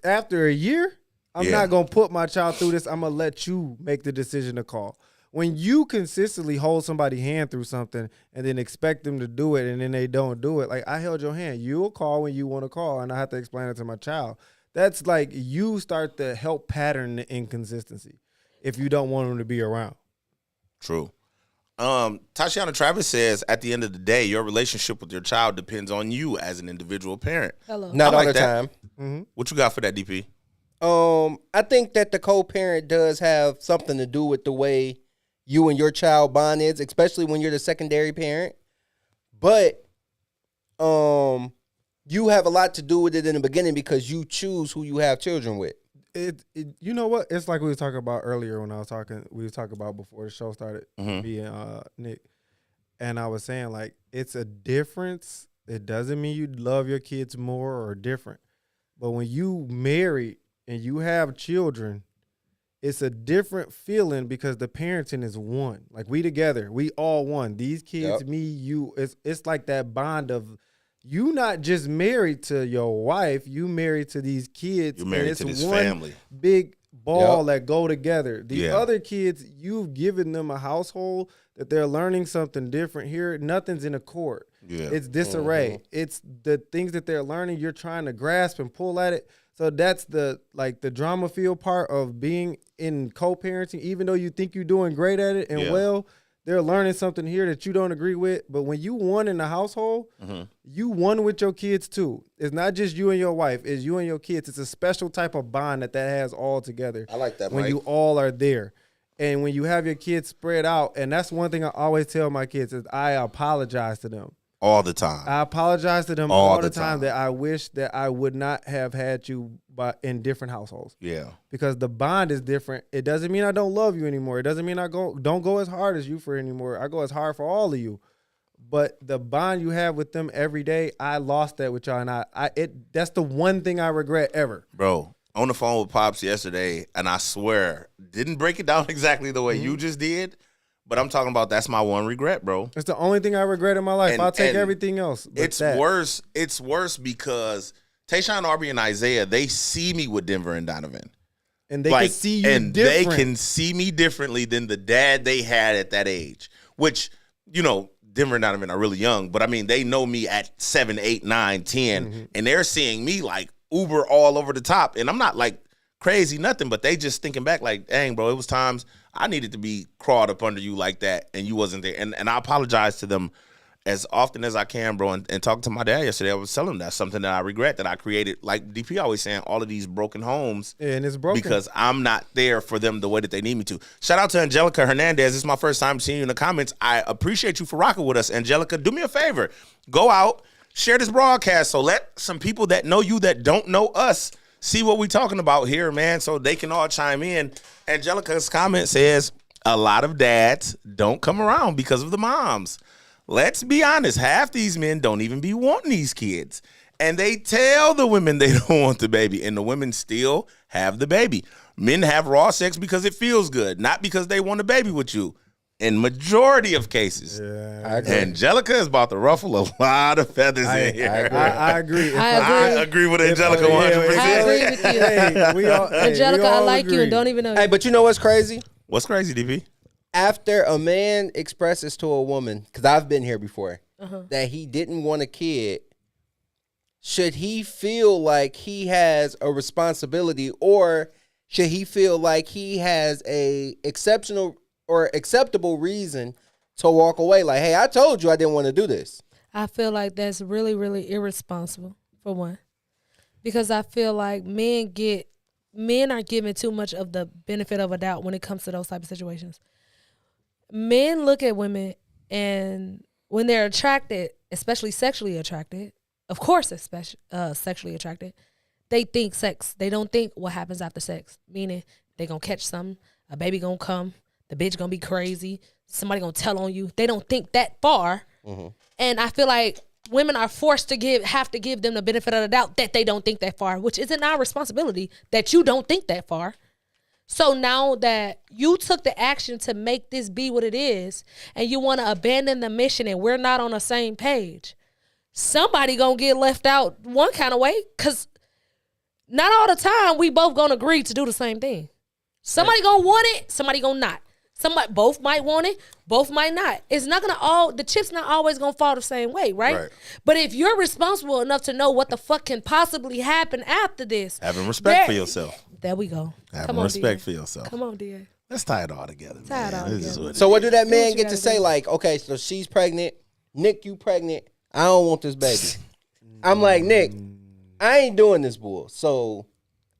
after a year, I'm Yeah. not gonna put my child through this. I'm gonna let you make the decision to call. When you consistently hold somebody's hand through something and then expect them to do it and then they don't do it, like I held your hand. You'll call when you want to call, and I have to explain it to my child. That's like you start to help pattern the inconsistency if you don't want them to be around. True. Tashiana Travis says, at the end of the day, your relationship with your child depends on you as an individual parent. Hello. Not I all like the that. time. What you got for that, DP? I think that the co-parent does have something to do with the way you and your child bond is, especially when you're the secondary parent. But you have a lot to do with it in the beginning because you choose who you have children with. You know what? It's like we were talking about earlier when we were talking about before the show started, me and Nick. And I was saying, like, it's a difference. It doesn't mean you love your kids more or different. But when you marry and you have children, it's a different feeling because the parenting is one. Like, we together, we all one. These kids, me, you, it's like that bond of you not just married to your wife, you married to these kids. You're married to this family. Big ball that go together. The Yeah. other kids, you've given them a household that they're learning something different here. Nothing's in accord. Yeah. It's disarray. It's the things that they're learning. You're trying to grasp and pull at it. So that's the drama feel part of being in co-parenting. Even though you think you're doing great at it and well, they're learning something here that you don't agree with. But when you won in the household, you won with your kids too. It's not just you and your wife. It's you and your kids. It's a special type of bond that has all together. I like that, when Mike. you all are there. And when you have your kids spread out, and that's one thing I always tell my kids is I apologize to them. All the time. I apologize to them all the time that I wish that I would not have had you in different households. Yeah. Because the bond is different. It doesn't mean I don't love you anymore. It doesn't mean I don't go as hard as you for anymore. I go as hard for all of you. But the bond you have with them every day, I lost that with y'all, and that's the one thing I regret ever. Bro, on the phone with Pops yesterday, and I swear, didn't break it down exactly the way you just did, but I'm talking about that's my one regret, bro. It's the only thing I regret in my life. And- I'll take and everything else. But It's worse. It's worse because Tayshaun, Arby, and Isaiah, they see me with Denver and Donovan. And they can see you and different. they can see me differently than the dad they had at that age, which, you know, Denver and Donovan are really young, but I mean, they know me at 7, 8, 9, 10, and they're seeing me like uber all over the top. And I'm not like crazy, nothing, but they just thinking back like, dang, bro, it was times I needed to be crawled up under you like that, and you wasn't there. And I apologize to them as often as I can, bro. And talking to my dad yesterday, I was telling him that's something that I regret that I created. Like DP always saying, all of these broken homes. And it's broken. Because I'm not there for them the way that they need me to. Shout out to Angelica Hernandez. This is my first time seeing you in the comments. I appreciate you for rocking with us. Angelica, do me a favor. Go out, share this broadcast so let some people that know you that don't know us see what we're talking about here, man, so they can all chime in. Angelica's comment says, a lot of dads don't come around because of the moms. Let's be honest, half these men don't even be wanting these kids. And they tell the women they don't want the baby, and the women still have the baby. Men have raw sex because it feels good, not because they want a baby with you. In majority of cases. I agree. Angelica is about to ruffle a lot of feathers in here. I agree. I agree with Angelica 100%. I agree with you. Angelica, I like you and don't even know Hey, you. but you know what's crazy? What's crazy, DP? After a man expresses to a woman, because I've been here before, that he didn't want a kid, should he feel like he has a responsibility, or should he feel like he has a exceptional or acceptable reason to walk away? Like, hey, I told you I didn't want to do this. I feel like that's really, really irresponsible, for one. Because I feel like men are given too much of the benefit of a doubt when it comes to those type of situations. Men look at women, and when they're attracted, especially sexually attracted, of course, especially sexually attracted, they think sex. They don't think what happens after sex. Meaning they gonna catch something, a baby gonna come, the bitch gonna be crazy, somebody gonna tell on you. They don't think that far, and I feel like women are forced to have to give them the benefit of the doubt that they don't think that far, which isn't our responsibility that you don't think that far. So now that you took the action to make this be what it is, and you want to abandon the mission, and we're not on the same page, somebody gonna get left out one kind of way, because not all the time we both gonna agree to do the same thing. Somebody gonna want it, somebody gonna not. Both might want it, both might not. It's not gonna the chip's not always gonna fall the same way, right? But if you're responsible enough to know what the fuck can possibly happen after this, having respect for yourself. There we go. Having respect for yourself. Come on, DA. Let's tie it all together. So what do that man get to say? Like, okay, so she's pregnant. Nick, you pregnant. I don't want this baby. I'm like, Nick, I ain't doing this bull. So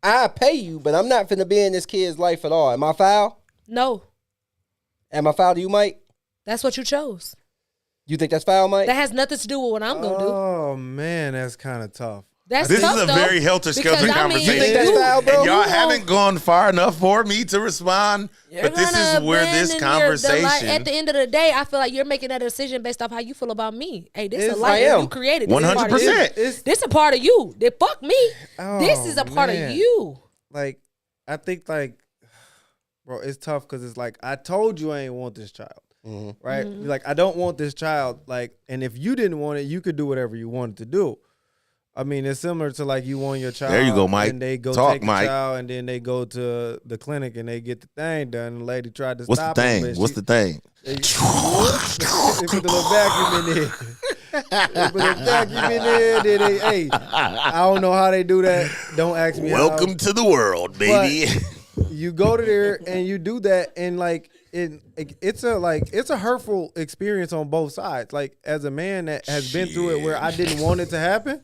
I pay you, but I'm not finna be in this kid's life at all. Am I foul? No. Am I foul to you, Mike? That's what you chose. You think that's foul, Mike? That has nothing to do with what I'm gonna do. Oh man, that's kind of tough. This is a very helter-skelter conversation. You think that's foul, bro? And y'all haven't gone far enough for me to respond. But this is where this conversation. At the end of the day, I feel like you're making that decision based off how you feel about me. Hey, this is a I life am. you created. 100%. This is a part of you. Fuck me. This is a part man. of you. Like, I think, like, bro, it's tough because it's like, I told you I ain't want this child. Right? Like, I don't want this child. Like, and if you didn't want it, you could do whatever you wanted to do. I mean, it's similar to like you want your child. There you go, Mike. And they go Talk, take the Mike. child, and then they go to the clinic and they get the thing done. And the lady tried to What's stop the him. thing? What's the thing? They put the little vacuum in there. They put the vacuum in there. Then they, hey, I don't know how they do that. Don't ask me. Welcome to the world, baby. But you go to there and you do that, and like it's a hurtful experience on both sides. Like, as a man that has been through it, where I didn't want it to happen.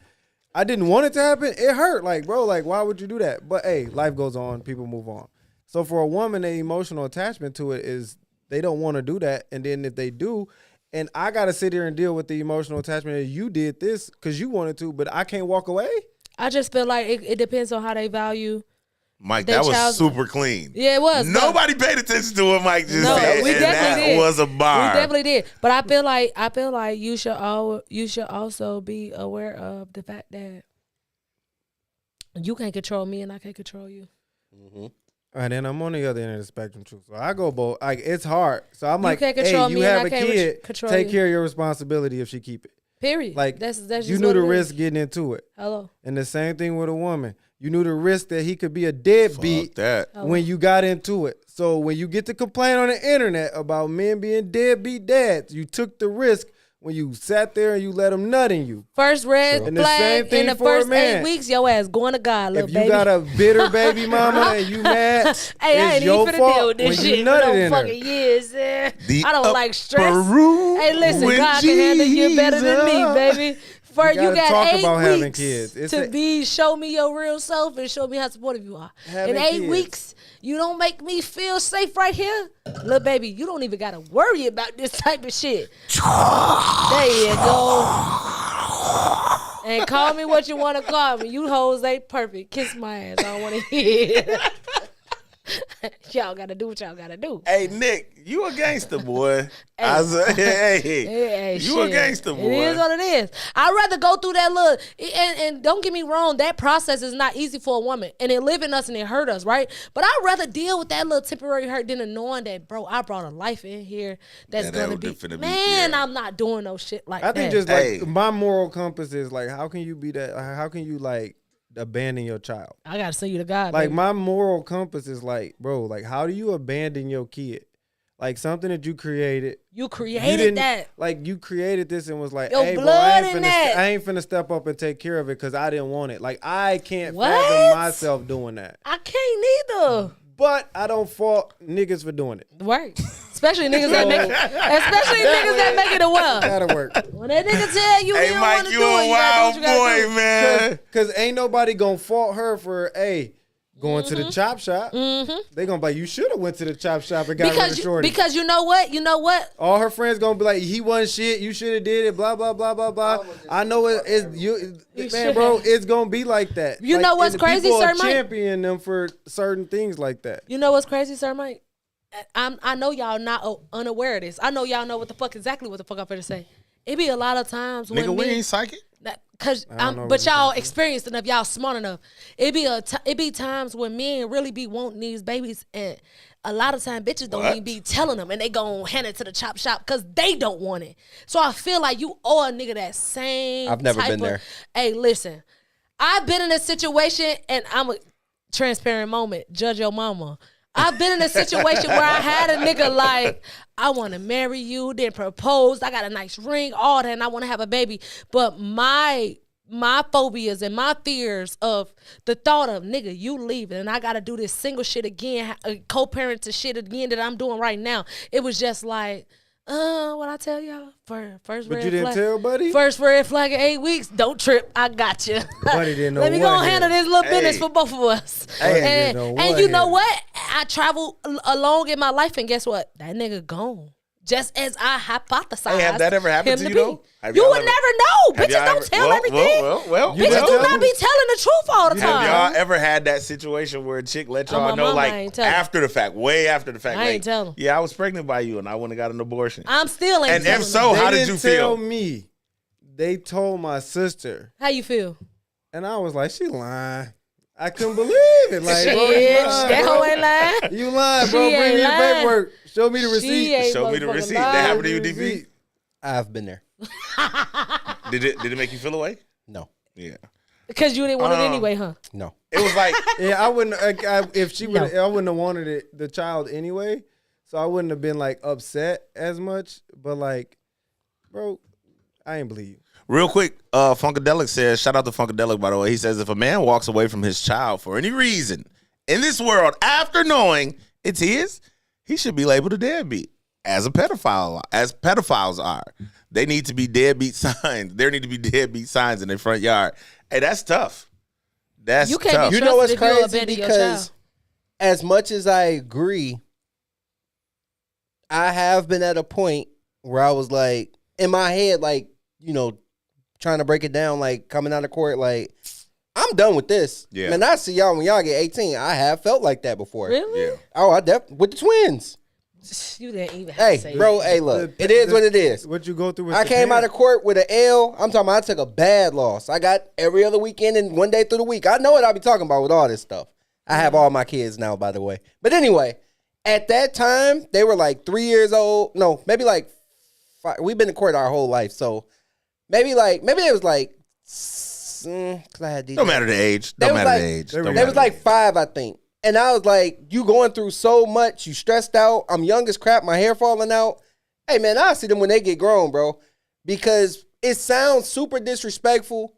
It hurt. Like, bro, like, why would you do that? But hey, life goes on. People move on. So for a woman, the emotional attachment to it is they don't want to do that. And then if they do, and I got to sit here and deal with the emotional attachment that you did this because you wanted to, but I can't walk away. I just feel like it depends on how they value. Mike, that was super clean. Yeah, it was. Nobody paid attention to what Mike just said. We definitely did. That was a bar. We definitely did. But I feel like you should also be aware of the fact that you can't control me and I can't control you. All right, then I'm on the other end of the spectrum too. So I go both. Like, it's hard. So I'm like, can't control hey, me you and have I a can't kid. control Take you. care of your responsibility if she keep it. Period. Like, that's just you knew what the it risk is. getting into it. Hello. And the same thing with a woman. You knew the risk that he could be a deadbeat when you got into it. So when you get to complain on the internet about men being deadbeat dads, you took the risk when you sat there and you let them nut in you. First red And the flag same thing in the for first a man. 8 weeks, your ass going to God, little If baby. you got a bitter baby mama and you mad, hey, I it's ain't your even finna fault deal with this when shit you for nutted no in her. fucking years. I The don't like stress. upper room Hey, listen, with God can handle you better than me, Jesus. baby. First, you gotta got talk 8 about weeks having kids. It's show me your real self and show me how supportive you are. Having In 8 kids. weeks, you don't make me feel safe right here, little baby. You don't even gotta worry about this type of shit. There you go. And call me what you want to call me. You hoes ain't perfect. Kiss my ass. I don't want to hear it. Y'all gotta do what y'all gotta do. Hey, Nick, you a gangster, boy. I said, hey, you shit. a gangster, boy. It is what it is. I'd rather go through that little, and don't get me wrong, that process is not easy for a woman. And it live in us and it hurt us, right? But I'd rather deal with that little temporary hurt than knowing that, bro, I brought a life in here that's gonna be, man, I'm not doing no shit like that. I think just like my moral compass is like, how can you be that? How can you like abandon your child? I gotta send you to God. Like, baby. my moral compass is like, bro, like, how do you abandon your kid? Like, something that you created. You created that. Like, you created this and was like, Your hey, bro, blood in that. I ain't finna step up and take care of it because I didn't want it. Like, I can't What? fathom myself doing that. I can't neither. But I don't fault niggas for doing it. Right. Especially niggas that make it a well. Gotta work. When that nigga tell you he don't want to do it, you gotta do what you gotta do. Man. Because ain't nobody gonna fault her for going to the chop shop. They gonna be like, you should have went to the chop shop and got rid of shorty. Because you know what? All her friends gonna be like, he wasn't shit. You should have did it. Blah blah blah blah blah. I know bro. It's gonna be like that. You know what's crazy, Sir Mike? Champion them for certain things like that. You know what's crazy, Sir Mike? I know y'all not unaware of this. I know y'all know exactly what the fuck I'm finna say. It be a lot of times when Nigga, we ain't psychic. But y'all experienced enough, y'all smart enough. It be times when men really be wanting these babies, and a lot of time bitches don't even be telling them, and they gon' hand it to the chop shop because they don't want it. So I feel like you owe a nigga that same. I've never been there. Hey, listen, I've been in a situation, and I'm a transparent moment. Judge your mama. I've been in a situation where I had a nigga like, I want to marry you, then propose. I got a nice ring, all that, and I want to have a baby. But my phobias and my fears of the thought of, nigga, you leaving, and I got to do this single shit again, co-parent to shit again that I'm doing right now. It was just like, what I tell y'all? First but red you didn't flag. tell Buddy? First red flag in 8 weeks. Don't trip. I got you. Buddy didn't know Let me go and handle this little business Hey. for both of us. Hey. And you know what? I travel along in my life, and guess what? That nigga gone. Just as I hypothesized. Hey, have that ever happened to you, though? Have You y'all would ever- never know. Have Bitches y'all don't ever- tell everything. Well, You Bitches tell do them. not be telling the truth all the Have time. y'all ever had that situation where a chick let Oh, y'all my know, mama like, ain't tell 'em. after the fact, way after the fact? I like, ain't tell 'em. Yeah, I was pregnant by you, and I wouldn't have got an abortion. I'm still ain't And telling if so, them. how They did didn't you tell feel? me. They told my sister. How you feel? And I was like, she lying. I couldn't believe it. Like, Shit, bro, you lying, that bro. hoe ain't lying. You lying, bro. She Bring ain't me the lying. paperwork. Show me the She receipt. ain't Show me the motherfucking receipt. lying. That happened to you, DV? I've been there. Did it make you feel away? No. Yeah. Because you didn't want it anyway, huh? No. It was like, Yeah, I wouldn't. If she would, I wouldn't have wanted it, the child anyway. So I wouldn't have been like upset as much. But like, bro, I ain't believe you. real quick, Funkadelic says, shout out to Funkadelic, by the way. He says, if a man walks away from his child for any reason in this world after knowing it's his, he should be labeled a deadbeat, as pedophiles are. They need to be deadbeat signs. There need to be deadbeat signs in their front yard. Hey, that's tough. That's You can't tough. be You know what's Trusted if you crazy? abandon your Because child. as much as I agree, I have been at a point where I was like, in my head, like, you know, trying to break it down, like coming out of court, like, I'm done with this. Yeah. Man, I see y'all when y'all get 18. I have felt like that before. Really? Yeah. Oh, with the twins. You didn't even have Hey, to say bro, that. hey, look, it is what it is. What you go through with I the came out parents. of court with an L. I'm talking about I took a bad loss. I got every other weekend and one day through the week. I know what I be talking about with all this stuff. I have all my kids now, by the way. But anyway, at that time, they were like 3 years old. No, maybe like 5. We've been in court our whole life. So maybe it was like, because I had these. Don't matter the age. They Don't was matter like- the age. they Don't They matter was the like age. 5, I think. And I was like, you going through so much. You stressed out. I'm young as crap. My hair falling out. Hey, man, I see them when they get grown, bro. Because it sounds super disrespectful,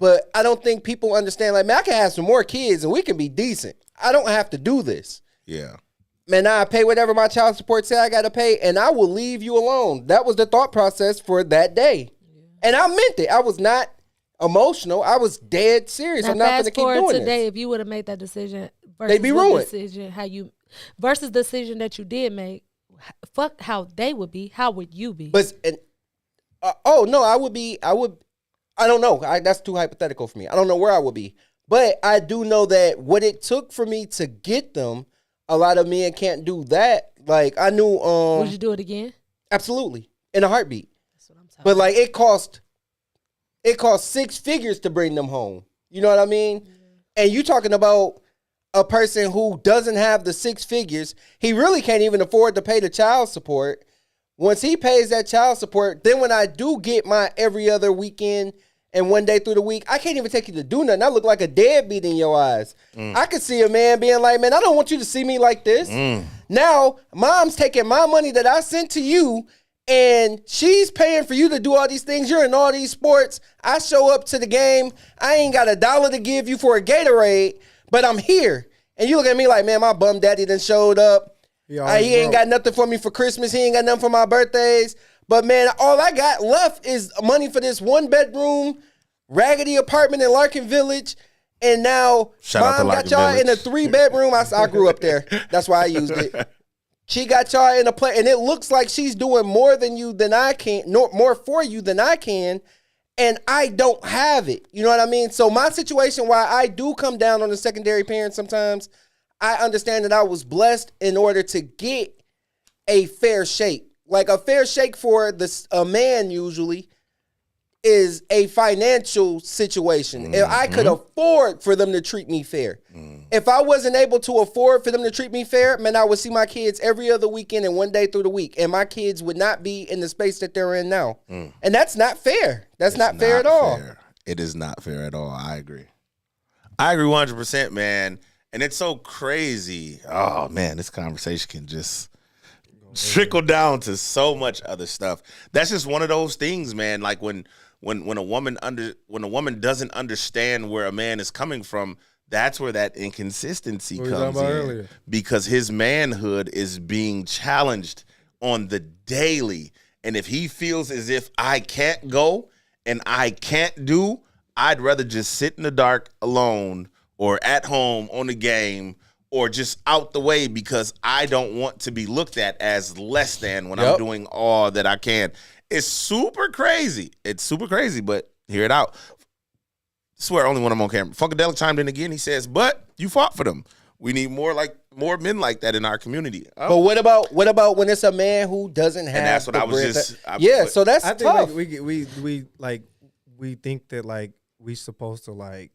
but I don't think people understand. Like, man, I can have some more kids and we can be decent. I don't have to do this. Yeah. Man, I pay whatever my child support say I got to pay, and I will leave you alone. That was the thought process for that day. And I meant it. I was not emotional. I was dead serious. Now I'm not going to fast keep forward doing today, this. if you would have made that decision versus They'd be the ruined. decision versus the decision that you did make, fuck how they would be. How would you be? But no, I don't know. That's too hypothetical for me. I don't know where I would be. But I do know that what it took for me to get them, a lot of men can't do that. Like, I knew would you do it again? absolutely in a heartbeat. That's what I'm talking But like it cost 6 figures to bring them home. You know what I mean? And you talking about a person who doesn't have the 6 figures, he really can't even afford to pay the child support. Once he pays that child support, then when I do get my every other weekend and one day through the week, I can't even take you to do nothing. I look like a deadbeat in your eyes. I could see a man being like, man, I don't want you to see me like this. Now, mom's taking my money that I sent to you and she's paying for you to do all these things. You're in all these sports. I show up to the game. I ain't got $1 to give you for a Gatorade, but I'm here. And you look at me like, man, my bum daddy done showed up. He ain't got nothing for me for Christmas. He ain't got nothing for my birthdays. But man, all I got left is money for this 1-bedroom raggedy apartment in Larkin Village. And now Mom got y'all in a 3-bedroom. I grew up there. That's why I used it. She got y'all in a place, and it looks like she's doing more than I can, more for you than I can, and I don't have it. You know what I mean? So my situation, why I do come down on the secondary parent sometimes, I understand that I was blessed in order to get a fair shake. Like a fair shake for a man usually is a financial situation. Mm-hmm. If I could afford for them to treat me fair. If I wasn't able to afford for them to treat me fair, man, I would see my kids every other weekend and one day through the week. And my kids would not be in the space that they're in now. And that's not fair. That's not fair at all. It is not fair at all. I agree. I agree 100%, man. And it's so crazy. Oh, man, this conversation can just trickle down to so much other stuff. That's just one of those things, man. Like when a woman doesn't understand where a man is coming from, that's where that inconsistency comes in. Earlier. Because his manhood is being challenged on the daily. And if he feels as if I can't go and I can't do, I'd rather just sit in the dark alone or at home on the game or just out the way because I don't want to be looked at as less than when I'm doing all that I can. It's super crazy. It's super crazy, but hear it out. I swear only when I'm on camera. Funkadelic chimed in again. He says, but you fought for them. We need more men like that in our community. But what about when it's a man who doesn't have? And that's what I was just. So that's tough. Think we think that like we supposed to like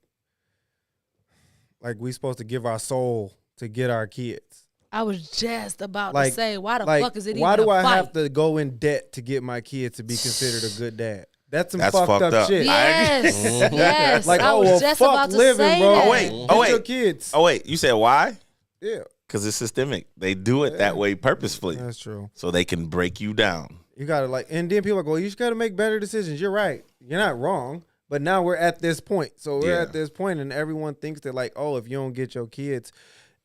we supposed to give our soul to get our kids. I was just about to say, why the fuck is it even why do I fight? have to go in debt to get my kids to be considered a good dad? That's fucked up shit. Yes, yes. Like, I was just about to living, say bro. that. Get your kids. Oh wait, you said why? Yeah, because it's systemic. They do it that way purposefully. That's true. So they can break you down. You gotta and then people are going, you just gotta make better decisions. You're right. You're not wrong. But now we're at this point. So we're at this point, and everyone thinks that like, oh, if you don't get your kids,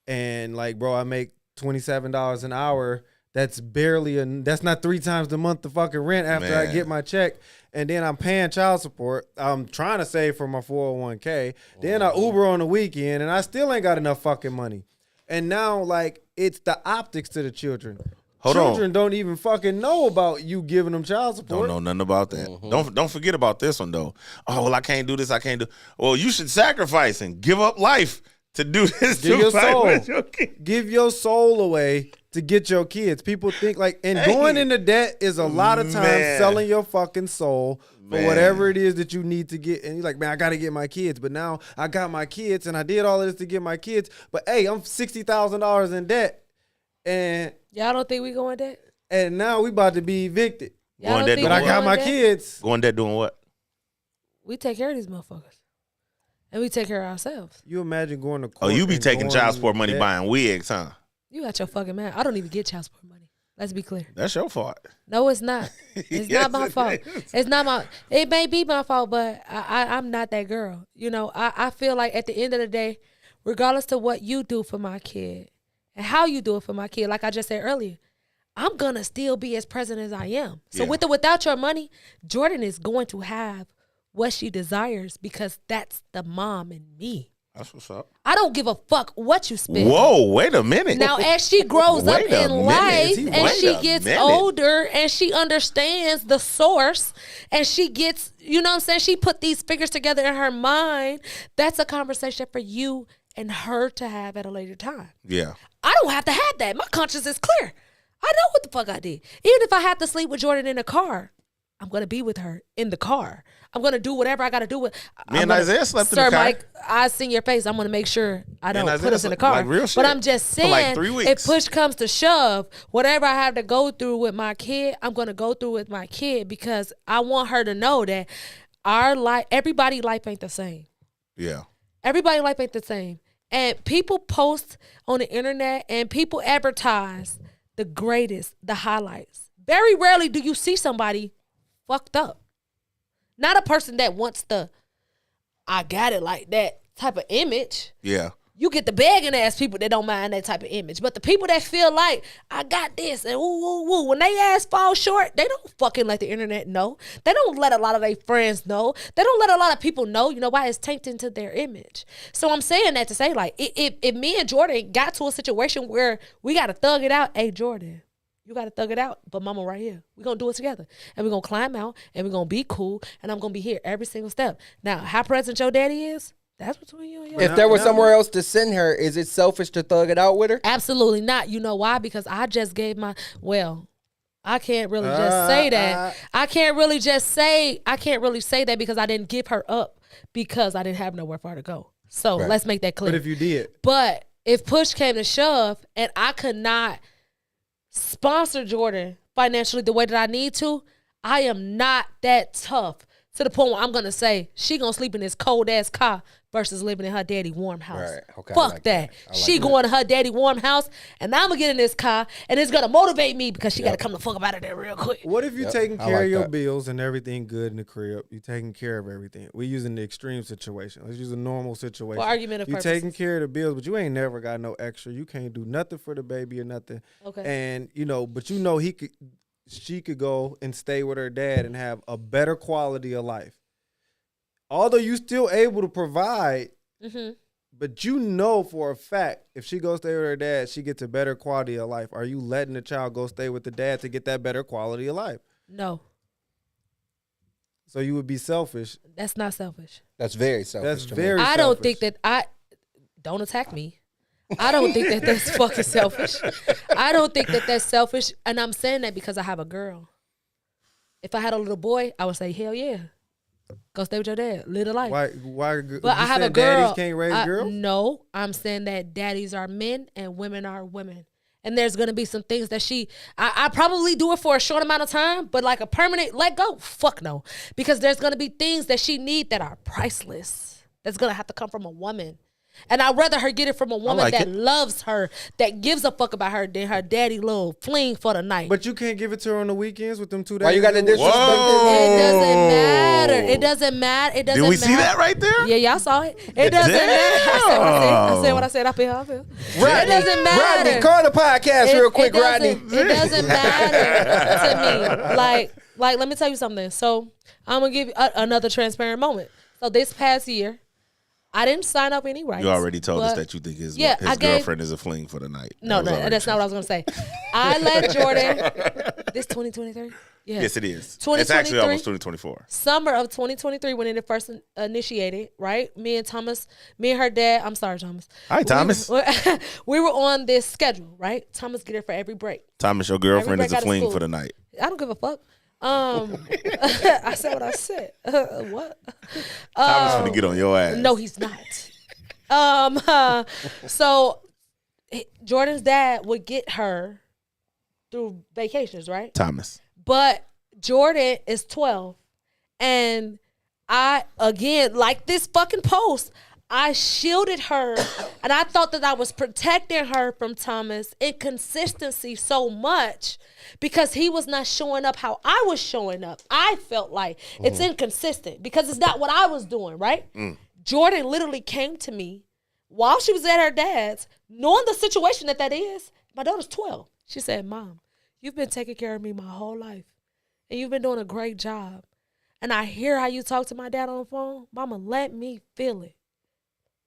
and like, bro, I make $27 an hour. That's that's not 3 times the month the fucking rent after I get my check. And then I'm paying child support. I'm trying to save for my 401k. Then I Uber on the weekend and I still ain't got enough fucking money. And now like it's the optics to the children. Children don't even fucking know about you giving them child support. Don't know nothing about that. Mm-hmm. Don't forget about this one though. Oh, well, I can't do this. I can't do. Well, you should sacrifice and give up life to do this. Give your soul. Give your soul away to get your kids. People think like, and going into debt is a lot of times selling your fucking soul for whatever it is that you need to get. And you're like, man, I got to get my kids. But now I got my kids and I did all of this to get my kids. But hey, I'm $60,000 in debt. And y'all don't think we going debt? And now we about to be evicted. Y'all don't think but I got my kids. Going debt doing what? We take care of these motherfuckers. And we take care of ourselves. You imagine going to court. Oh, you be taking child support money buying wigs, huh? You got your fucking man. I don't even get child support money. Let's be clear. That's your fault. No, it's not. It's not my fault. It's not my. It may be my fault, but I'm not that girl. You know, I feel like at the end of the day, regardless to what you do for my kid and how you do it for my kid, like I just said earlier, I'm gonna still be as present as I am. So with or without your money, Jordan is going to have what she desires because that's the mom in me. That's what's up. I don't give a fuck what you spend. Whoa, wait a minute. Now, as she grows up in life and she gets older and she understands the source and she gets, you know what I'm saying? She put these figures together in her mind. That's a conversation for you and her to have at a later time. Yeah. I don't have to have that. My conscience is clear. I know what the fuck I did. Even if I have to sleep with Jordan in the car, I'm going to be with her in the car. I'm going to do whatever I got to do with. Me and Isaiah slept in the car. Sir Mike, I seen your face. I'm going to make sure I don't put us in the car. Like real shit. But I'm just saying, like 3 weeks. If push comes to shove, whatever I have to go through with my kid, I'm going to go through with my kid because I want her to know that our life, everybody's life ain't the same. Yeah. Everybody's life ain't the same. And people post on the internet and people advertise the greatest, the highlights. Very rarely do you see somebody fucked up. Not a person that wants the, I got it like that type of image. Yeah. You get the begging ass people that don't mind that type of image. But the people that feel like, I got this, and woo, when they ass fall short, they don't fucking let the internet know. They don't let a lot of their friends know. They don't let a lot of people know. You know why? It's tainted into their image. So I'm saying that to say, like, if me and Jordan got to a situation where we got to thug it out, hey, Jordan, you got to thug it out, but mama right here. We're going to do it together. And we're going to climb out, and we're going to be cool, and I'm going to be here every single step. Now, how present your daddy is, that's between you and your If there was somewhere else to send her, is it selfish to thug it out with her? Absolutely not. You know why? Because I just gave I can't really just say that. I can't really say that because I didn't give her up because I didn't have nowhere for her to go. So let's make that clear. But if you did. But if push came to shove and I could not sponsor Jordan financially the way that I need to, I am not that tough to the point where I'm going to say she going to sleep in this cold ass car versus living in her daddy warm house. Right. Okay, Fuck like that. Like she going to her daddy warm house, and I'm going to get in this car, and it's going to motivate me because she got to come the fuck up out of there real quick. What if you're taking care of your that. bills and everything good in the crib? You're taking care of everything. We're using the extreme situation. Let's use a normal situation. For argument of You're purposes. taking care of the bills, but you ain't never got no extra. You can't do nothing for the baby or nothing. Okay. And, but she could go and stay with her dad and have a better quality of life. Although you still able to provide, but for a fact, if she goes stay with her dad, she gets a better quality of life. Are you letting the child go stay with the dad to get that better quality of life? No. So you would be selfish. That's not selfish. That's very selfish. That's very selfish. I don't think that don't attack me. I don't think that that's fucking selfish. I don't think that that's selfish. And I'm saying that because I have a girl. If I had a little boy, I would say, hell yeah. Go stay with your dad. Live the life. Why? But I have a girl. Daddies can't raise girls? No, I'm saying that daddies are men and women are women. And there's going to be some things that I probably do it for a short amount of time, but like a permanent let go, fuck no. Because there's going to be things that she need that are priceless. That's going to have to come from a woman. And I'd rather her get it from a woman that loves her, that gives a fuck about her, than her daddy little fling for the night. But you can't give it to her on the weekends with them 2 days. Why you got to disrespect it doesn't matter. It doesn't matter. It doesn't matter. Did we see that right there? Yeah, y'all saw it. It doesn't matter. I said what I said. I feel. It doesn't matter. Rodney, call the podcast real quick, Rodney. It doesn't matter to me. Like, let me tell you something. So I'm going to give you another transparent moment. So this past year, I didn't sign up any rights. You already told us that you think his girlfriend is a fling for the night. No, that's not what I was going to say. I let Jordan, this 2023? Yes, it is. It's actually almost 2024. Summer of 2023 when it first initiated, right? Me and her dad, I'm sorry, Thomas. Hi, Thomas. We were on this schedule, right? Thomas get it for every break. Thomas, your girlfriend is a fling for the night. I don't give a fuck. I said what I said. What? Thomas finna get on your ass. No, he's not. So Jordan's dad would get her through vacations, right? Thomas. But Jordan is 12. And I, again, like this fucking post, I shielded her and I thought that I was protecting her from Thomas' inconsistency so much because he was not showing up how I was showing up. I felt like it's inconsistent because it's not what I was doing, right? Jordan literally came to me while she was at her dad's, knowing the situation that is. My daughter's 12. She said, Mom, you've been taking care of me my whole life and you've been doing a great job. And I hear how you talk to my dad on the phone. Mama, let me feel it.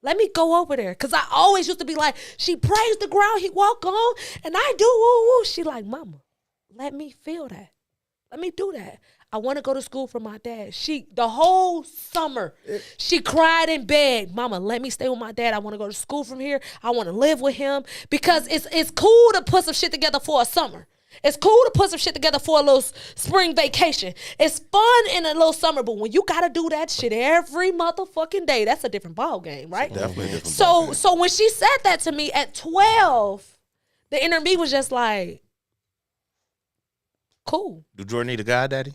Let me go over there. Because I always used to be like, she prays the ground he walk on, and I do woo woo. She like, Mama, let me feel that. Let me do that. I want to go to school for my dad. The whole summer, she cried and begged, Mama, let me stay with my dad. I want to go to school from here. I want to live with him. Because it's cool to put some shit together for a summer. It's cool to put some shit together for a little spring vacation. It's fun in a little summer, but when you gotta do that shit every motherfucking day, that's a different ball game, right? Definitely a different ball game. So when she said that to me at 12, the inner me was just like, cool. Do Jordan need a goddaddy?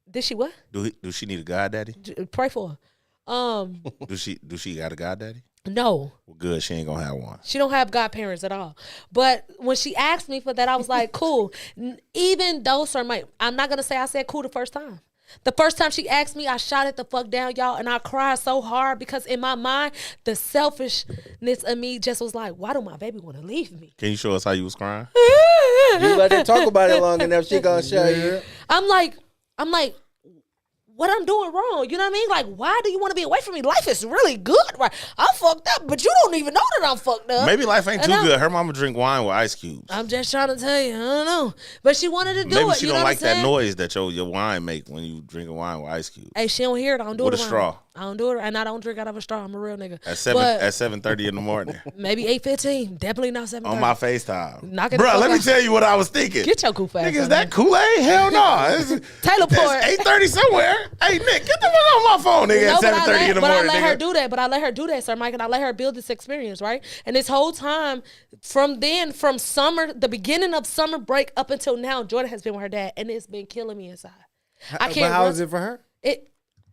Did she what? Do she need a goddaddy? Pray for her. Do she got a goddaddy? No. Well, good. She ain't gonna have one. She don't have godparents at all. But when she asked me for that, I was like, cool. Even though, sir, I'm not gonna say I said cool the first time. The first time she asked me, I shot it the fuck down, y'all, and I cried so hard because in my mind, the selfishness of me just was like, why do my baby want to leave me? Can you show us how you was crying? You let her talk about it long enough, she gonna show you. I'm like, what I'm doing wrong? You know what I mean? Like, why do you want to be away from me? Life is really good, right? I'm fucked up, but you don't even know that I'm fucked up. Maybe life ain't too good. Her mama drink wine with ice cubes. I'm just trying to tell you, I don't know. But she wanted to do Maybe it. she you know don't what like I'm saying? that noise that your wine make when you drinking wine with ice cubes. Hey, she don't hear it. I don't do With it a around. straw. I don't do it, and I don't drink out of a straw. I'm a real nigga. At But 7:30 in the morning maybe 8:15. Definitely not 7:30. on my FaceTime. Knock it Bro, the let fuck me out. tell you what I was thinking. Get your goof ass. Nigga, is on, that man. Kool-Aid? Hell no. Taylor Port. It's 8:30 somewhere. Hey, Nick, get the fuck on my phone, nigga, No, at but 7:30 in the but I morning, let her nigga. do that. But I let her do that, Sir Mike, and I let her build this experience, right? And this whole time, from summer, the beginning of summer break up until now, Jordan has been with her dad, and it's been killing me inside. I can't. But how is it for her?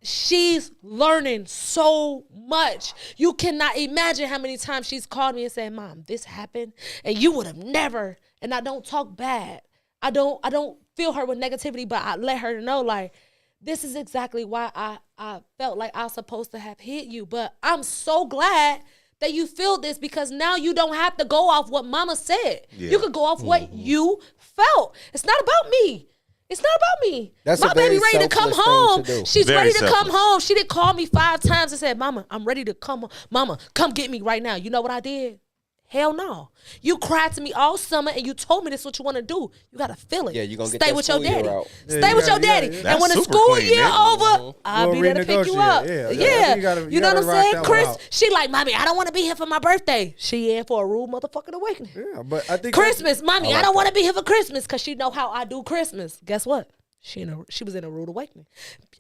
She's learning so much. You cannot imagine how many times she's called me and said, "Mom, this happened, and you would have never." And I don't talk bad. I don't feel her with negativity, but I let her know, like, this is exactly why I felt like I was supposed to have hit you. But I'm so glad that you feel this, because now you don't have to go off what Mama said. Yeah. You could go off what you felt. It's not about me. It's not about me. That's my a very baby ready to come selfless thing home. to do. She's Very ready to come selfless. home. She didn't call me 5 times and said, "Mama, I'm ready to come home. Mama, come get me right now." You know what I did? Hell no. You cried to me all summer and you told me this is what you want to do. You got to feel it. Yeah, you gonna get Stay that with your school year daddy. out. Yeah, Stay you with your gotta- daddy. yeah, yeah. And when the That's super school clean, year nigga. over, I'll We'll be there to pick you renegotiate. up. Yeah, Yeah. you gotta- You you know what gotta I'm rock saying? that one Chris, out. she like, "Mommy, I don't want to be here for my birthday." She in for a rude motherfucking awakening. Yeah, but I think Christmas, Mommy, I don't want to be here for Christmas, because she know how I do Christmas. Guess what? She was in a rude awakening.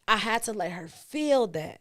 I had to let her feel that,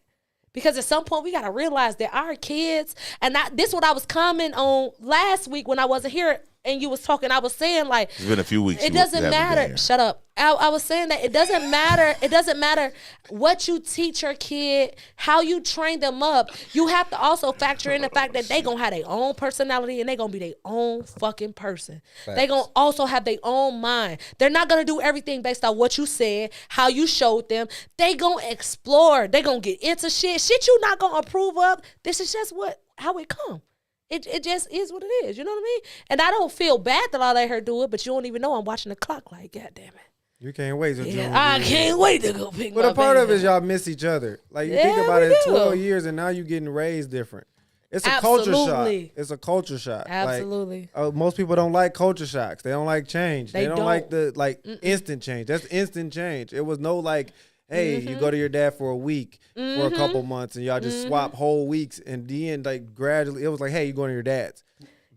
because at some point we got to realize that our kids, and this what I was commenting on last week when I wasn't here and you was talking. I was saying, like, It's been a few weeks. it you doesn't haven't been matter. here. Shut up. I was saying that it doesn't matter. It doesn't matter what you teach your kid, how you train them up. You have to also factor in the fact that they gonna have their own personality and they gonna be their own fucking person. They gonna also have their own mind. They're not gonna do everything based on what you said, how you showed them. They gonna explore. They gonna get into shit you not gonna approve of. This is just how it come. It just is what it is. You know what I mean? And I don't feel bad that I let her do it, but you don't even know I'm watching the clock. Like, God damn it. you can't wait till June. I can't wait to go pick But my a part baby of it is up. y'all miss each other. Like, you Yeah, think about we it, do. 12 years and now you getting raised different. It's a culture shock. Absolutely. It's a culture shock. Absolutely. Like, most people don't like culture shocks. They don't like change. They, They don't like the instant change. That's instant change. It was no like, hey, you go to your dad for a week, for a couple months, and y'all just swap whole weeks, and then like gradually it was like, hey, you going to your dad's.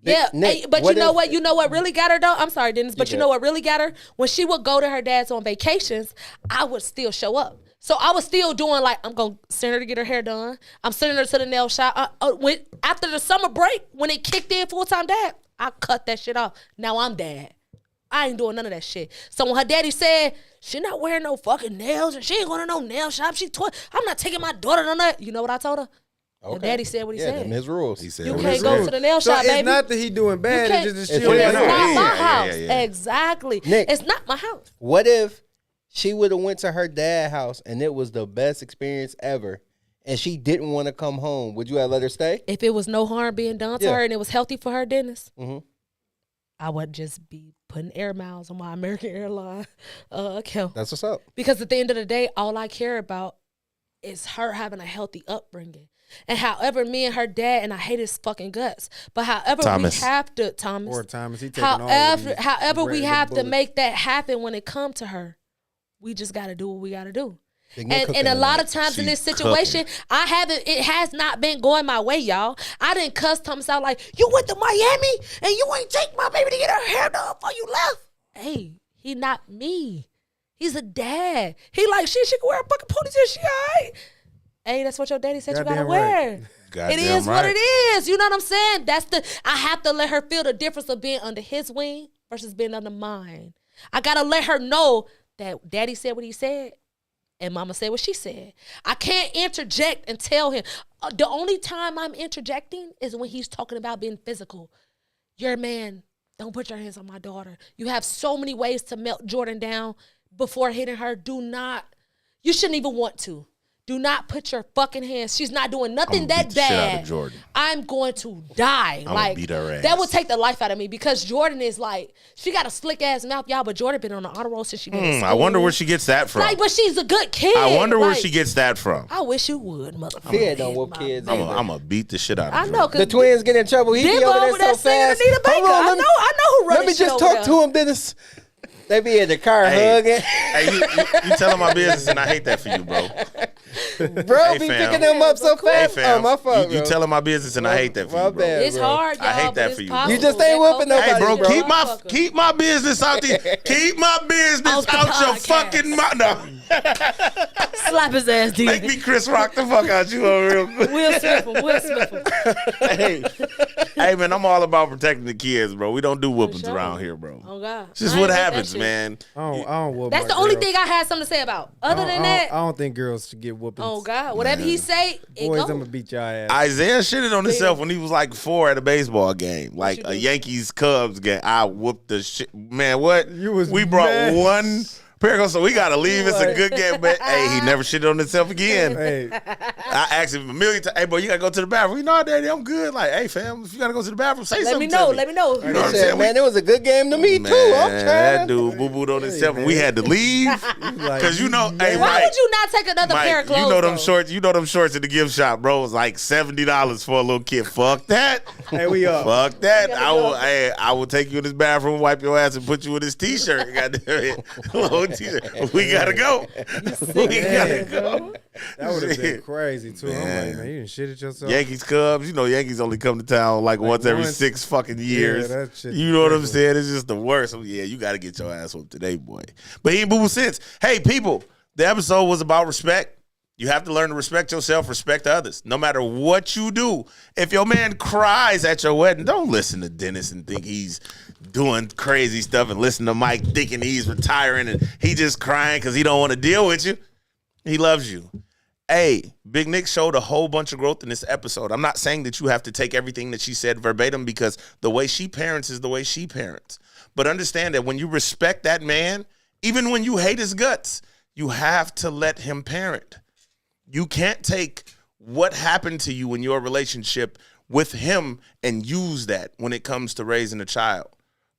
Yeah, Nick, hey, but what you know if- what? You know what really got her though? I'm sorry, Dennis, but you good. know what really got her? When she would go to her dad's on vacations, I would still show up. So I was still doing, like, I'm gonna send her to get her hair done. I'm sending her to the nail shop. After the summer break, when it kicked in full-time dad, I cut that shit off. Now I'm dad. I ain't doing none of that shit. So when her daddy said she not wearing no fucking nails and she ain't going to no nail shop, I'm not taking my daughter to that. You know what I told her? And daddy said what he Yeah, said. them his rules. He said, You "Well, can't it's go good." to the nail So shop, it's baby. not that he doing bad. can't- It's just It's she It's Yeah, not yeah, my yeah, house. yeah. Exactly. Nick. It's not my house. What if she would have went to her dad's house and it was the best experience ever, and she didn't want to come home? Would you have let her stay? If it was no harm being done to Yeah. her and it was healthy for her, Dennis, Mhm. I would just be putting air miles on my American Airlines account. That's what's up. Because at the end of the day, all I care about is her having a healthy upbringing. And however, me and her dad, and I hate his fucking guts, but however Thomas. we have to, Thomas, Poor Thomas, he taking all of these however we red have to bullets. make that happen when it come to her, we just got to do what we got to do. Big Nick And cooking a lot tonight. of times in this She's situation, it has not been going my way, y'all. I didn't cuss Thomas out like, you went to Miami and you ain't take my baby to get her hair done before you left. Hey, he not me. He's a dad. He like, she can wear a fucking ponytail, she all right. Hey, that's what your daddy said you gotta Goddamn wear. right. Goddamn It is what right. it is. You know what I'm saying? I have to let her feel the difference of being under his wing versus being under mine. I gotta let her know that daddy said what he said and mama said what she said. I can't interject and tell him. The only time I'm interjecting is when he's talking about being physical. You're a man. Don't put your hands on my daughter. You have so many ways to melt Jordan down before hitting her. Do not. You shouldn't even want to. Do not put your fucking hands. She's not doing nothing that beat the shit out bad. of Jordan. I'm going to die. I'm gonna beat her ass. That would take the life out of me because Jordan is like, she got a slick ass mouth, y'all. But Jordan been on the honor roll since she been in school. I wonder where she gets that from. Like, but she's a good kid. I wonder where she gets that from. I wish you would, motherfucker. Kid don't whoop kids. I'm gonna beat the shit out of her. I know. The twins get in trouble. He be over there so fast. I know who running. Let me just talk to him, Dennis. They be in the car hugging. Hey, you telling my business, and I hate that for you, bro. Bro, be picking them up so fast. Hey, fam, oh, my fault, you telling my business, and I hate that for you, bro. bad, It's hard, y'all. I hate that for you. You just ain't whooping nobody, Hey, bro, bro. keep my business out there. Keep my business out your fucking mouth. No. Slap his ass, dude. Make me Chris Rock the fuck out you on real quick. Will Smith him. Hey, man, I'm all about protecting the kids, bro. We don't do whoopings around here, bro. Oh, God. It's just what happens, man. I don't whoop That's my the only girls. thing I had something to say about. Other than that, I don't think girls should get whoopings. oh, God. Whatever he say, it Boys, go. I'm gonna beat your ass. Isaiah shitted on himself when he was like 4 at a baseball game, like you a do? Yankees-Cubs game. I whooped the shit. Man, what? We brought one pair of, so we got to leave. It's a good game. But, hey, he never shitted on himself again. Hey, I asked him a million times, hey, bro, you got to go to the bathroom. No, Daddy, I'm good. Like, hey, fam, if you got to go to the bathroom, say Let me something know. to me. Let me know. You know what I'm Said, saying? man, it was a good game to me, too. I'm Man, trying. that dude boo-booed on himself, and we had to leave. Because, you know, hey, Why Mike, would you not take another pair Mike, of clothes? you know them though? shorts. You know them shorts at the gift shop, bro. It was like $70 for a little kid. Fuck that. hey, we up. Fuck that. I will take you in this bathroom, wipe your ass, and put you in this t-shirt. Goddamn it. Little t-shirt. We gotta go. We gotta go. That would have been Shit. crazy too. I'm like, man, you didn't shit at yourself. Yankees, Cubs. You know, Yankees only come to town like once every once. 6 fucking years. that shit's You know what I'm ridiculous. saying? It's just the worst. So, yeah, you got to get your ass whooped today, boy. But he ain't boo since. Hey, people, the episode was about respect. You have to learn to respect yourself, respect others, no matter what you do. If your man cries at your wedding, don't listen to Dennis and think he's doing crazy stuff and listen to Mike thinking he's retiring and he just crying because he don't want to deal with you. He loves you. Hey, Big Nick showed a whole bunch of growth in this episode. I'm not saying that you have to take everything that she said verbatim because the way she parents is the way she parents. But understand that when you respect that man, even when you hate his guts, you have to let him parent. You can't take what happened to you in your relationship with him and use that when it comes to raising a child.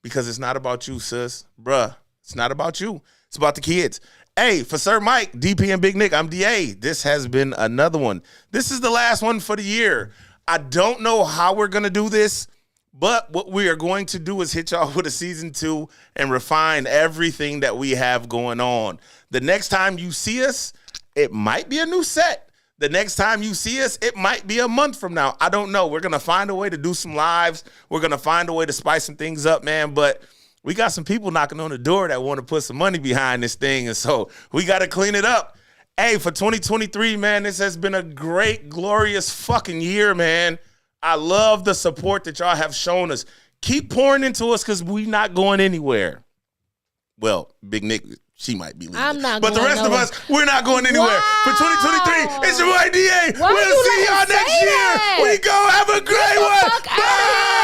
Because it's not about you, sis. Bruh, it's not about you. It's about the kids. Hey, for Sir Mike, DP and Big Nick, I'm DA. This has been another one. This is the last one for the year. I don't know how we're going to do this, but what we are going to do is hit y'all with a season 2 and refine everything that we have going on. The next time you see us, it might be a new set. The next time you see us, it might be a month from now. I don't know. We're going to find a way to do some lives. We're going to find a way to spice some things up, man. But we got some people knocking on the door that want to put some money behind this thing. And so we got to clean it up. Hey, for 2023, man, this has been a great, glorious fucking year, man. I love the support that y'all have shown us. Keep pouring into us because we're not going anywhere. Well, Big Nick, she might be leaving. I'm not but the going rest nowhere. of us, we're not going anywhere. Wow. For 2023, it's your boy DA. Why We'll you see let y'all him next say year. that? We go. Have a great the one. fuck outta Bye.